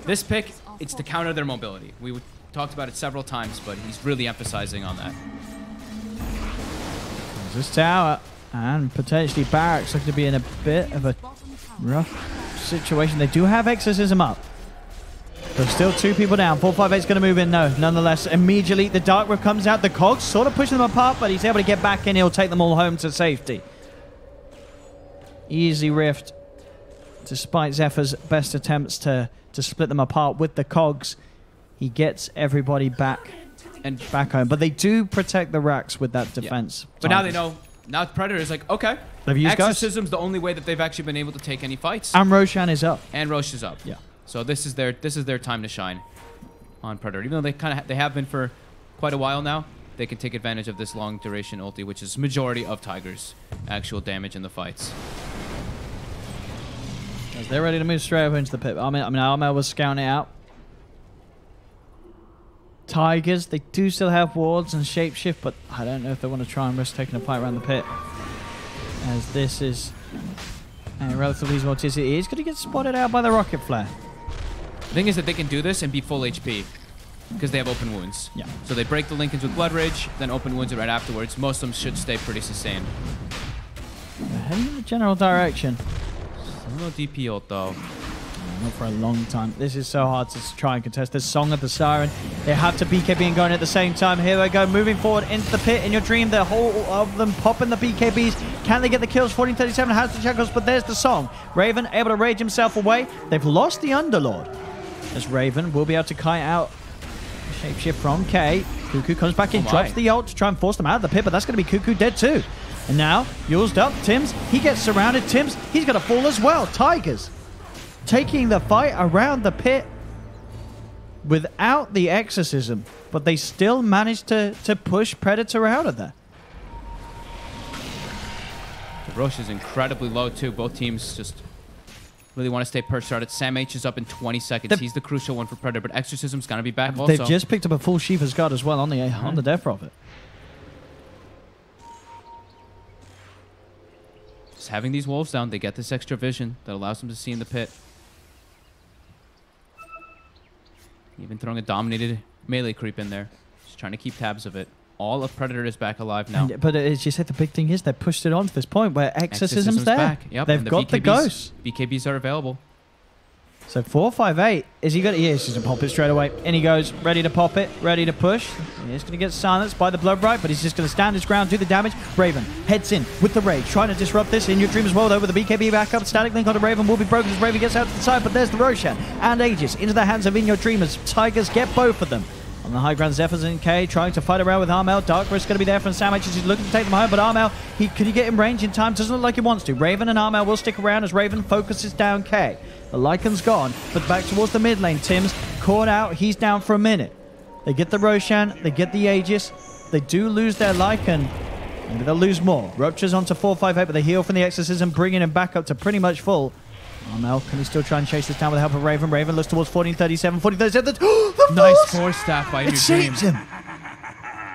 this pick, it's to counter their mobility. We talked about it several times, but he's really emphasizing on that. There's this tower. And potentially Barracks looking to be in a bit of a rough situation. They do have Exorcism up. There's still 2 people down. 458 is going to move in. No, nonetheless, immediately the Dark Rift comes out. The Cogs sort of pushing them apart, but he's able to get back in. He'll take them all home to safety. Easy Rift. Despite Zephyr's best attempts to split them apart with the Cogs, he gets everybody back home. But they do protect the racks with that defense. Yeah. But now they know. Now Predator is like, okay, They've used Exorcism's the only way that they've actually been able to take any fights. And Roshan is up. And Rosh is up. Yeah. So this is their time to shine on Predator. Even though they have been for quite a while now, they can take advantage of this long duration ulti, which is majority of Tiger's actual damage in the fights. As they're ready to move straight over into the pit. I mean, Armel was scouting it out. Tigers, they do still have wards and shapeshift, but I don't know if they want to try and risk taking a fight around the pit. As this is a relatively easy mortis. He is going to get spotted out by the rocket flare. The thing is that they can do this and be full HP because they have open wounds. Yeah. So they break the Lincolns with Blood Rage, then open wounds right afterwards. Most of them should stay pretty sustained. They're heading in the general direction. No DP ult though. Not for a long time. This is so hard to try and contest. The Song of the Siren. They have to BKB and going at the same time. Here we go. Moving forward into the pit. In Your Dream, the whole of them popping the BKBs. Can they get the kills? 1437 has the Checkers, but there's the Song. Raven able to rage himself away. They've lost the Underlord. as Raven will be able to kite out shapeshift from K. Cuckoo comes back in, my. drops the ult to try and force them out of the pit, but that's going to be Cuckoo dead too. And now, used up, Tims, he gets surrounded. Tims, he's going to fall as well. Tigers taking the fight around the pit without the exorcism, but they still managed to push Predator out of there. The rush is incredibly low too. Both teams just really want to stay perched started. Sam H is up in 20 seconds. He's the crucial one for Predator, but Exorcism's going to be back also. They've just picked up a full Shiva's Guard as well on the Death Prophet. Just having these wolves down, they get this extra vision that allows them to see in the pit. Even throwing a dominated melee creep in there. Just trying to keep tabs of it. All of Predator is back alive now. But as you said, the big thing is they've pushed it on to this point where Exorcism's there. Back. Yep, They've got the ghosts. BKBs are available. So 458. Is he going to... Yes, he's going to pop it straight away. In he goes. Ready to pop it. Ready to push. He's going to get silenced by the Blood Bright, but he's just going to stand his ground, do the damage. Raven heads in with the Rage, trying to disrupt this. In your dream as well, though, with the BKB back up. Static link on the Raven will be broken as Raven gets out to the side, but there's the Roshan and Aegis into the hands of In Your Dream as Tigers get both of them. On the high ground, Zephyrs and K trying to fight around with Armel. Dark Risk going to be there from Sam H as he's looking to take them home, but Armel, can he get in range in time? Doesn't look like he wants to. Raven and Armel will stick around as Raven focuses down K. The Lycan's gone, but back towards the mid lane. Tim's caught out. He's down for a minute. They get the Roshan. They get the Aegis. They do lose their Lycan. Maybe they'll lose more. Rupture's onto 458, but they heal from the Exorcism, bringing him back up to pretty much full. Armel, can he still try and chase this down with the help of Raven? Raven looks towards 1437. 1437. Nice force staff by In Your Dream. Saves him.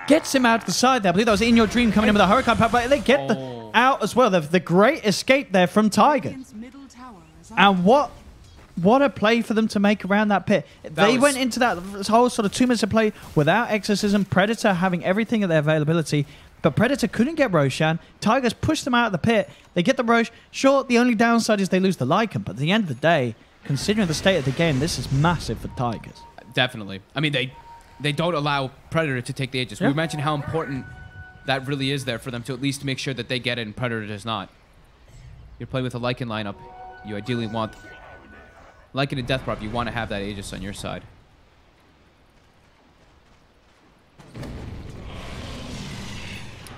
Gets him out to the side there. I believe that was In Your Dream coming in with a Hurricane Power, but they get the out as well. The great escape there from Tiger. Radiant's middle tower is under And what a play for them to make around that pit. They went into that whole sort of 2 minutes of play without Exorcism. Predator having everything at their availability. But Predator couldn't get Roshan. Tigers pushed them out of the pit. They get the Rosh. Sure, the only downside is they lose the Lycan. But at the end of the day, considering the state of the game, this is massive for Tigers. Definitely. I mean, they don't allow Predator to take the Aegis. Yeah. We mentioned how important that really is there for them to at least make sure that they get it and Predator does not. You're playing with a Lycan lineup. You ideally want Lycan and Death Prop. You want to have that Aegis on your side.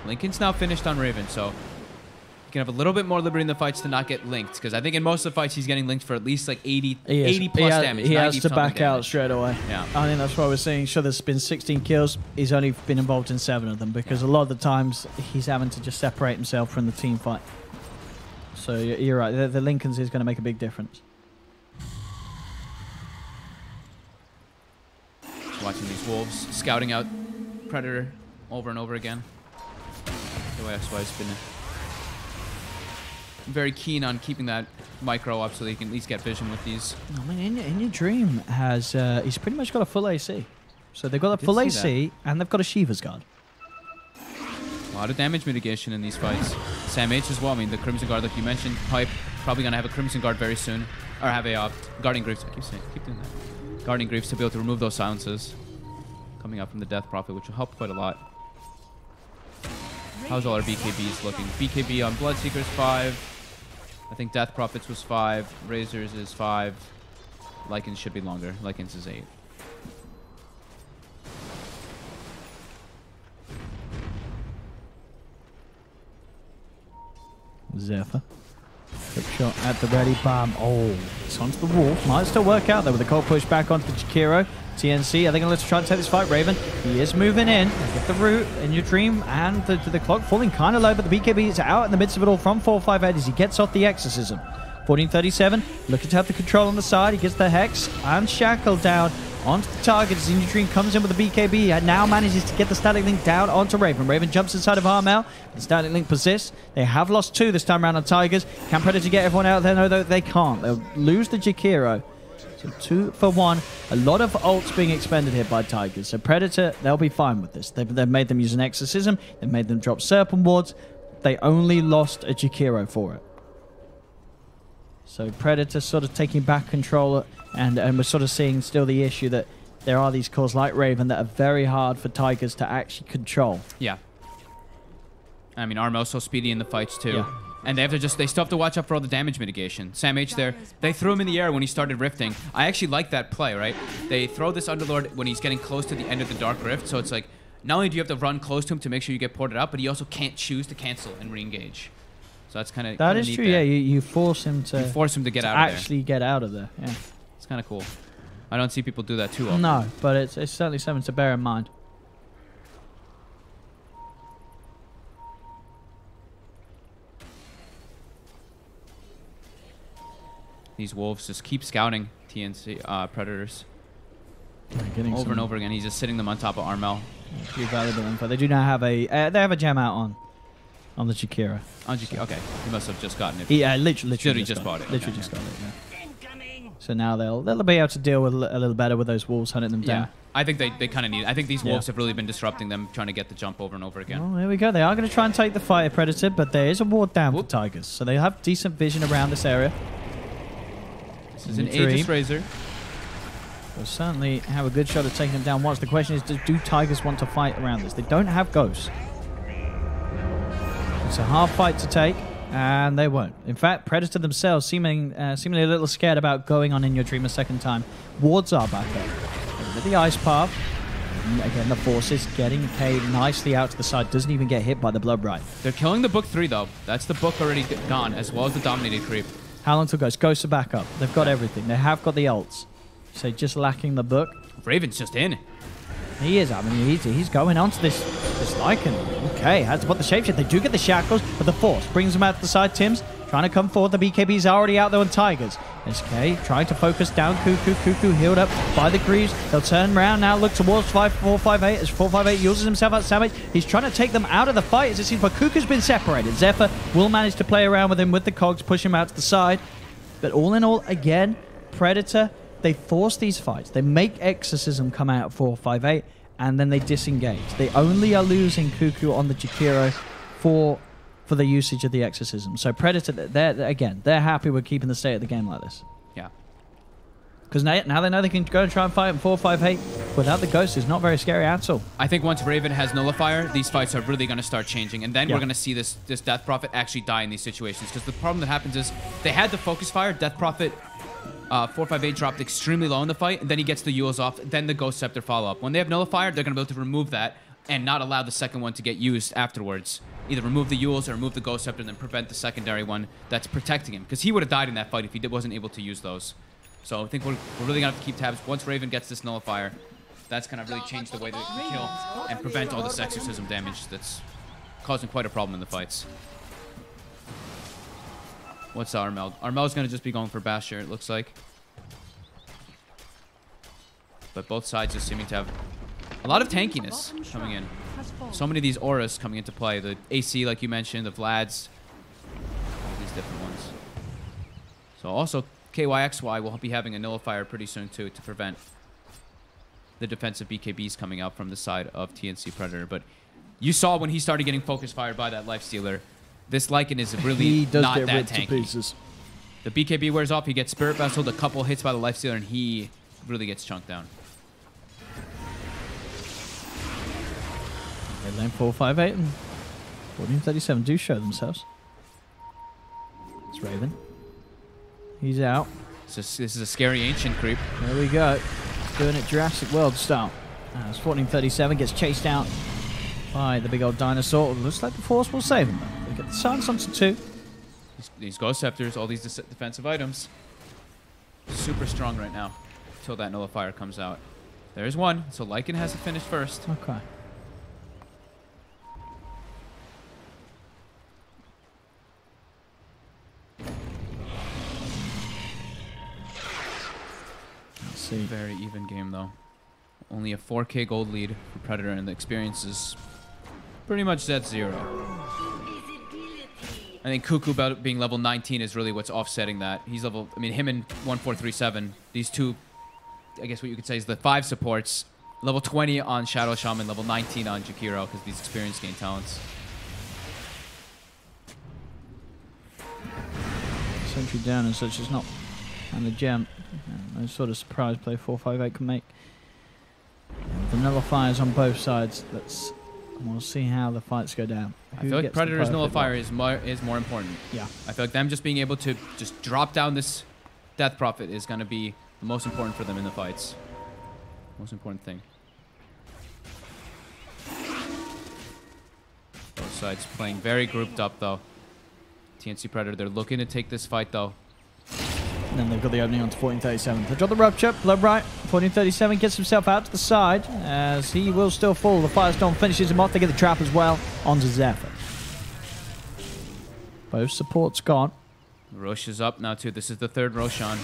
Lincoln's now finished on Raven, so you can have a little bit more liberty in the fights to not get linked, because I think in most of the fights he's getting linked for at least like 80 plus damage. He has to 90-something back out damage. straight away. Yeah. I think that's why we're seeing. Sure, there's been 16 kills. He's only been involved in 7 of them because a lot of the times he's having to just separate himself from the team fight. So you're right. The Lincolns is going to make a big difference. Just watching these wolves scouting out Predator over and over again. OSY's been very keen on keeping that micro up so they can at least get vision with these. I mean, In Your Dream has he's pretty much got a full AC. So they've got a full AC and they've got a Shiva's Guard. A lot of damage mitigation in these fights. Sam H as well. I mean, the Crimson Guard, like you mentioned, probably going to have a Crimson Guard very soon. Or have a Guardian Greaves. I keep doing that. Guardian Greaves to be able to remove those silences coming up from the Death Prophet, which will help quite a lot. How's all our BKBs looking? BKB on Bloodseekers 5. I think Death Prophets was 5. Razors is 5. Lycans should be longer. Lycans is 8. Zephyr. Quick shot at the ready bomb. Oh, it's onto the wall. Might still work out though with the cold push back onto the Jakiro. TNC, I think let's try to take this fight. Raven, he is moving in. Get the root In Your Dream and the clock falling kind of low, but the BKB is out in the midst of it all from 458 as he gets off the Exorcism. 1437, looking to have the control on the side. He gets the Hex and Shackle down onto the target as In Your Dream comes in with the BKB and now manages to get the Static Link down onto Raven. Raven jumps inside of Armel. The Static Link persists. They have lost 2 this time around on Tigers. Can Predator get everyone out there? No, though they can't. They'll lose the Jakiro. So 2 for 1. A lot of ults being expended here by Tigers. So Predator, they'll be fine with this. They've made them use an Exorcism. They've made them drop Serpent Wards. They only lost a Jakiro for it. So Predator sort of taking back control, and we're sort of seeing still the issue that there are these cores like Raven that are very hard for Tigers to actually control. Yeah. I mean, Armel's so speedy in the fights too. Yeah. And they still have to watch out for all the damage mitigation. Sam H there, they threw him in the air when he started rifting. I actually like that play, right? They throw this Underlord when he's getting close to the end of the Dark Rift, so it's like, not only do you have to run close to him to make sure you get ported out, but he also can't choose to cancel and re-engage. So that's kind of That is true, yeah. You force him to... You force him to get out of there. Actually get out of there, yeah. It's kind of cool. I don't see people do that too often. No, but it's certainly something to bear in mind. These wolves just keep scouting TNC predators Getting over and over again. He's just sitting them on top of Armel. Pretty valuable info. They do now have a they have a gem out on the Jakira. On GK, okay. He must have just gotten it. Yeah, literally just bought it. Literally Okay, just got it. Yeah. So now they'll be able to deal with a little better with those wolves hunting them down. Yeah, I think they kind of need it. I think these wolves have really been disrupting them, trying to get the jump over and over again. Oh, there we go. They are going to try and take the fire predator, but there is a ward down for Tigers, so they have decent vision around this area. This is an Aegis Razor. They'll certainly have a good shot at taking them down once. The question is, do Tigers want to fight around this? They don't have ghosts. It's a hard fight to take, and they won't. In fact, Predator themselves seemingly a little scared about going on in your dream a second time. Wards are back up. With the ice path. And again, the forces getting K nicely out to the side. Doesn't even get hit by the blood right. They're killing the book 3 though. That's the book already gone, as well as the dominated creep. How long till Ghosts? Ghosts are back up. They've got everything. They have got the ults. So just lacking the book. Raven's just in. He is. I mean, he's going on to this Lycan. Okay, had to put the shapeshift. They do get the shackles, but the force brings them out to the side. Tim's trying to come forward. The BKB's already out there on Tigers. SK trying to focus down Cuckoo. Cuckoo healed up by the Greaves. They'll turn around now, look towards 458 as 458 uses himself out Savage. He's trying to take them out of the fight as it seems, but Cuckoo's been separated. Zephyr will manage to play around with him with the cogs, push him out to the side. But all in all, again, Predator, they force these fights. They make Exorcism come out at 458, and then they disengage. They only are losing Cuckoo on the Jakiro for the usage of the Exorcism. So Predator, they're happy with keeping the state of the game like this. Yeah. Because now they know they can go and try and fight in 458 without the Ghost. It's not very scary at all. I think once Raven has Nullifier, these fights are really going to start changing. And then we're going to see this Death Prophet actually die in these situations. Because the problem that happens is they had the Focus Fire. Death Prophet 458 dropped extremely low in the fight. And then he gets the Yules off. Then the Ghost Scepter follow-up. When they have Nullifier, they're going to be able to remove that and not allow the second one to get used afterwards. Either remove the Yules or remove the Ghost Scepter and then prevent the secondary one that's protecting him. Because he would have died in that fight if he wasn't able to use those. So I think we're really going to have to keep tabs. Once Raven gets this Nullifier, that's going to really change the way that we kill and prevent all this Exorcism damage that's causing quite a problem in the fights. What's Armel? Armel's going to just be going for Basher, it looks like. But both sides are seeming to have a lot of tankiness coming in. So many of these auras coming into play. The AC, like you mentioned, the Vlads, all these different ones. So also, KYXY will be having a Nullifier pretty soon, too, to prevent the defensive BKBs coming out from the side of TNC Predator. But you saw when he started getting focus fired by that Lifestealer, this Lycan is really not that tanky. The BKB wears off, he gets Spirit Vesseled, a couple hits by the Lifestealer, and he really gets chunked down. Red lane 458 and 1437 do show themselves. It's Raven. He's out. This is a scary Ancient creep. There we go. Doing it Jurassic World style. As 1437 gets chased out by the big old dinosaur. Looks like the Force will save him. They get the silence onto 2. These Ghost Scepters, all these defensive items, super strong right now until that Nullifier comes out. There's one, so Lycan has to finish first. Okay. Let's see. Very even game though. Only a 4K gold lead for Predator, and the experience is pretty much at 0. I think Cuckoo about being level 19 is really what's offsetting that. He's level, I mean, him and 1437, these two, I guess what you could say is the 5 supports. Level 20 on Shadow Shaman, level 19 on Jakiro, because these experience gain talents. Sentry down and such is not on the gem. No sort of surprise play 458 can make. The Nullifiers on both sides. That's And we'll see how the fights go down. I Who feel like gets the Predator's perfect Nullifier one? is more important. Yeah. I feel like them just being able to just drop down this Death Prophet is going to be the most important for them in the fights. Most important thing. Both sides playing very grouped up, though. TNC Predator, they're looking to take this fight, though. And then they've got the opening onto 1437. They drop the rupture, blood right. 1437 gets himself out to the side as he will still fall. The Firestorm finishes him off. They get the trap as well onto Zephyr. Both supports gone. Rosh is up now, too. This is the third Roshan.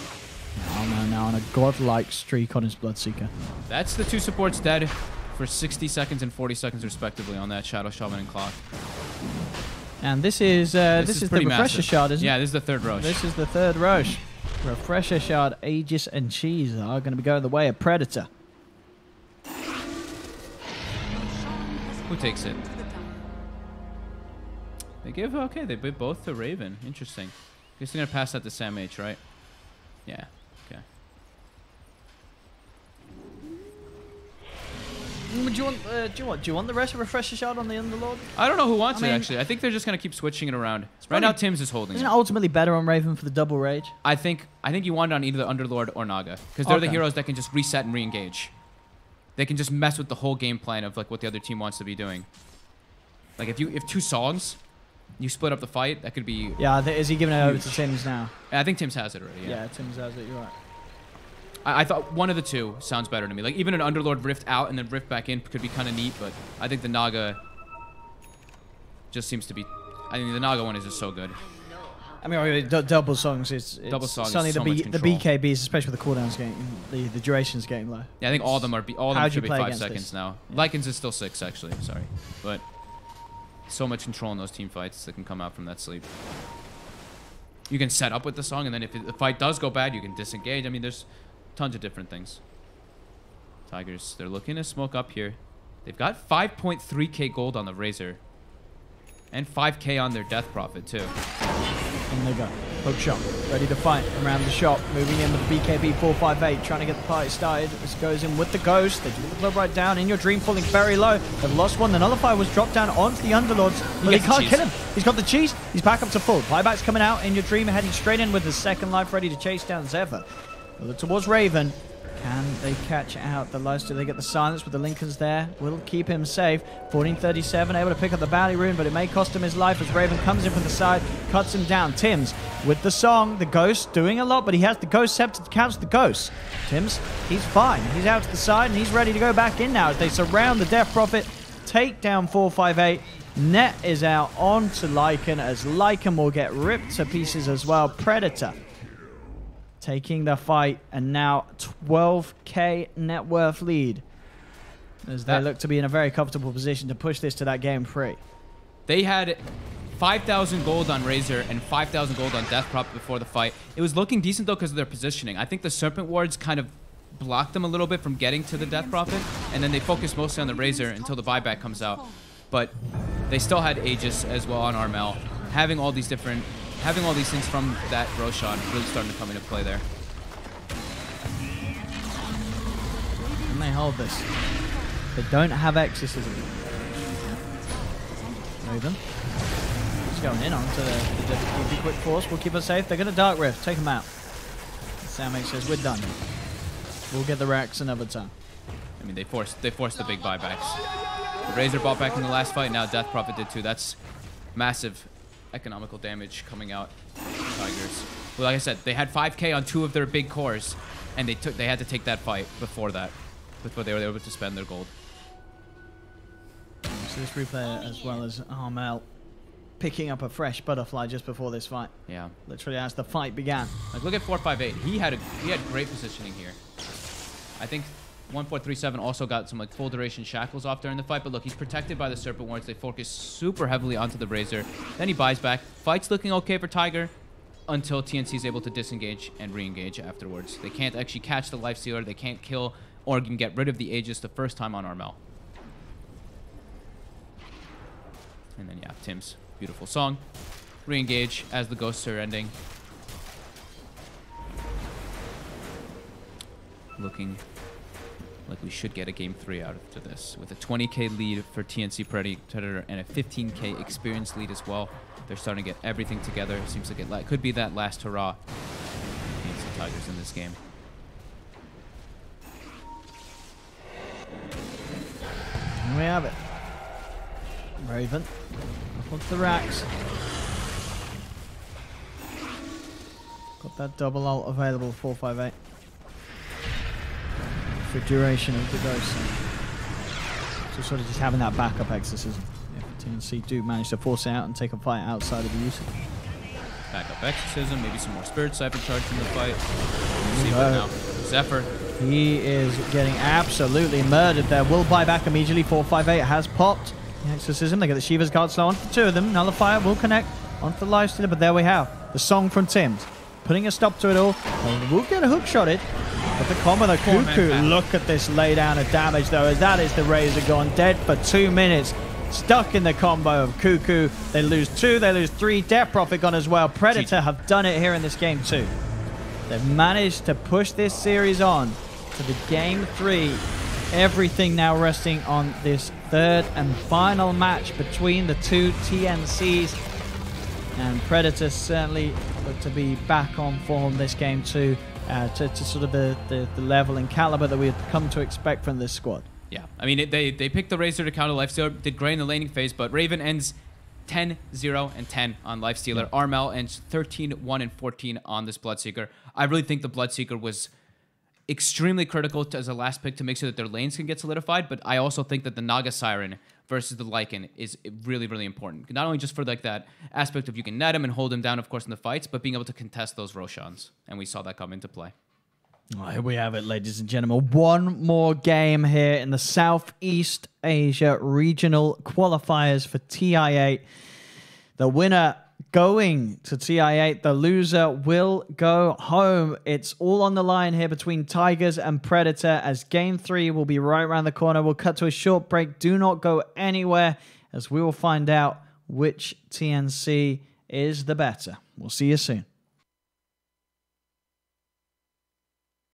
Now on a godlike streak on his Bloodseeker. That's the two supports dead for 60 seconds and 40 seconds, respectively, on that Shadow Shaman and Clock. And this is the pretty Refresher massive. Shard, isn't it? Yeah, this is the third Rosh. This is the third Rosh. Refresher Shard, Aegis, and Cheese are going to be going the way of Predator. Who takes it? They give, okay, they give both to Raven. Interesting. Guess they're going to pass that to Sam H, right? Yeah, okay. Do you want the rest of Refresher Shard on the Underlord? I don't know who wants I mean, it, actually. I think they're just going to keep switching it around. Right now, Tim's is holding Isn't it it. ultimately better on Raven for the double rage? I think you want it on either the Underlord or Naga. Because they're the Okay. heroes that can just reset and re-engage. They can just mess with the whole game plan of like what the other team wants to be doing. Like if two songs, you split up the fight, that could be... Yeah, is he giving it over to Huge. Tim's now? I think Tim's has it already, yeah. Yeah, Tim's has it, you're right. I thought one of the two sounds better to me. Like even an Underlord rift out and then rift back in could be kind of neat, but I think the Naga just seems to be... I mean, the Naga one is just so good. I mean, double songs is Double song is suddenly so the much the control. BKBs, especially with the cooldowns getting the duration's getting low. Yeah, I think all of them are all of them How'd you should be play 5 against seconds this? now. Lycans is still 6 actually. Sorry, but so much control in those team fights that can come out from that sleep. You can set up with the song, and then if the fight does go bad, you can disengage. I mean, there's tons of different things. Tigers, they're looking to smoke up here. They've got 5.3k gold on the Razor, and 5k on their Death Prophet too. And they go. Hook shot. Ready to fight around the shop. Moving in with the BKB 458. Trying to get the party started. This goes in with the Ghost. They do the club right down. In Your Dream falling very low. They've lost one. The Nullifier was dropped down onto the Underlords. But he gets the can't cheese. kill him. He's got the cheese. He's back up to full. Buyback's coming out. In Your Dream heading straight in with the second life ready to chase down Zephyr. Look towards Raven. Can they catch out the lifesteal? They get the silence with the Lincolns there. Will keep him safe. 1437 able to pick up the bounty rune, but it may cost him his life as Raven comes in from the side, cuts him down. Tims with the song, the Ghost doing a lot, but he has the Ghost Scepter to counter the Ghost. Tims, he's fine. He's out to the side and he's ready to go back in now as they surround the Death Prophet. Take down 458. Net is out onto Lycan as Lycan will get ripped to pieces as well. Predator taking the fight, and now 12k net worth lead as they look to be in a very comfortable position to push this to that game 3. They had 5,000 gold on Razor and 5,000 gold on Death Prop before the fight. It was looking decent though because of their positioning. I think the Serpent Wards kind of blocked them a little bit from getting to the Death Prophet, and then they focused mostly on the Razor until the buyback comes out. But they still had Aegis as well on Armel. Having all these things from that Roshan really starting to come into play there. And they hold this. They don't have exorcism. Raven. He's going in onto the difficulty quick force. Will keep us safe. They're going to Dark Rift. Take them out. Sam H says, we're done. We'll get the racks another time. I mean, they forced the big buybacks. The Razor bought back in the last fight. Now Death Prophet did too. That's massive economical damage coming out of Tigers. Well, like I said, they had 5k on 2 of their big cores, and they had to take that fight before they were able to spend their gold. So this replay as well as Armel picking up a fresh butterfly just before this fight. Yeah. Literally as the fight began. Like look at 458. He had great positioning here. I think 1437 also got some like full duration shackles off during the fight, but look, he's protected by the Serpent Wards. They focus super heavily onto the Razor. Then he buys back. Fight's looking okay for Tiger until TNC is able to disengage and re-engage afterwards. They can't actually catch the Lifestealer. They can't kill or even get rid of the Aegis the first time on Armel. And then yeah, Tim's beautiful song. Re-engage as the ghosts are ending. Looking like we should get a game 3 out of this. With a 20k lead for TNC Predator and a 15k experience lead as well. They're starting to get everything together. It seems like it could be that last hurrah for TNC Tigers in this game. And we have it. Raven up onto the racks. Got that double ult available, 458. For duration of the dose. So sort of just having that backup exorcism. If TNC do manage to force it out and take a fight outside of the usage. Backup exorcism, maybe some more spirit siphon charge in the fight. We'll see about now. Zephyr. He is getting absolutely murdered there. Will buy back immediately. 458 has popped the exorcism. They get the Shiva's guard slow on for 2 of them. Nullifier will connect onto the lifestealer, but there we have the song from Tim's. Putting a stop to it all. And we'll get a hook shot it. But the combo, the Cuckoo, look at this laydown of damage though, as that is the Razor gone dead for 2 minutes. Stuck in the combo of Cuckoo. They lose 2, they lose 3. Death Prophet gone as well. Predator have done it here in this game too. They've managed to push this series on to the game 3. Everything now resting on this 3rd and final match between the 2 TNCs. And Predator certainly look to be back on form this game too. To sort of the level and caliber that we had come to expect from this squad. Yeah, I mean, they picked the Razor to counter Lifestealer, did great in the laning phase, but Raven ends 10-0 and 10 on Lifestealer. Yeah. Armel ends 13-1 and 14 on this Bloodseeker. I really think the Bloodseeker was extremely critical as a last pick to make sure that their lanes can get solidified, but I also think that the Naga Siren versus the Lycan is really, really important. Not only just for like that aspect of you can net him and hold him down, of course, in the fights, but being able to contest those Roshans. And we saw that come into play. Oh, here we have it, ladies and gentlemen. One more game here in the Southeast Asia Regional Qualifiers for TI8. The winner going to TI8. The loser will go home. It's all on the line here between Tigers and Predator as game 3 will be right around the corner. We'll cut to a short break. Do not go anywhere as we will find out which TNC is the better. We'll see you soon.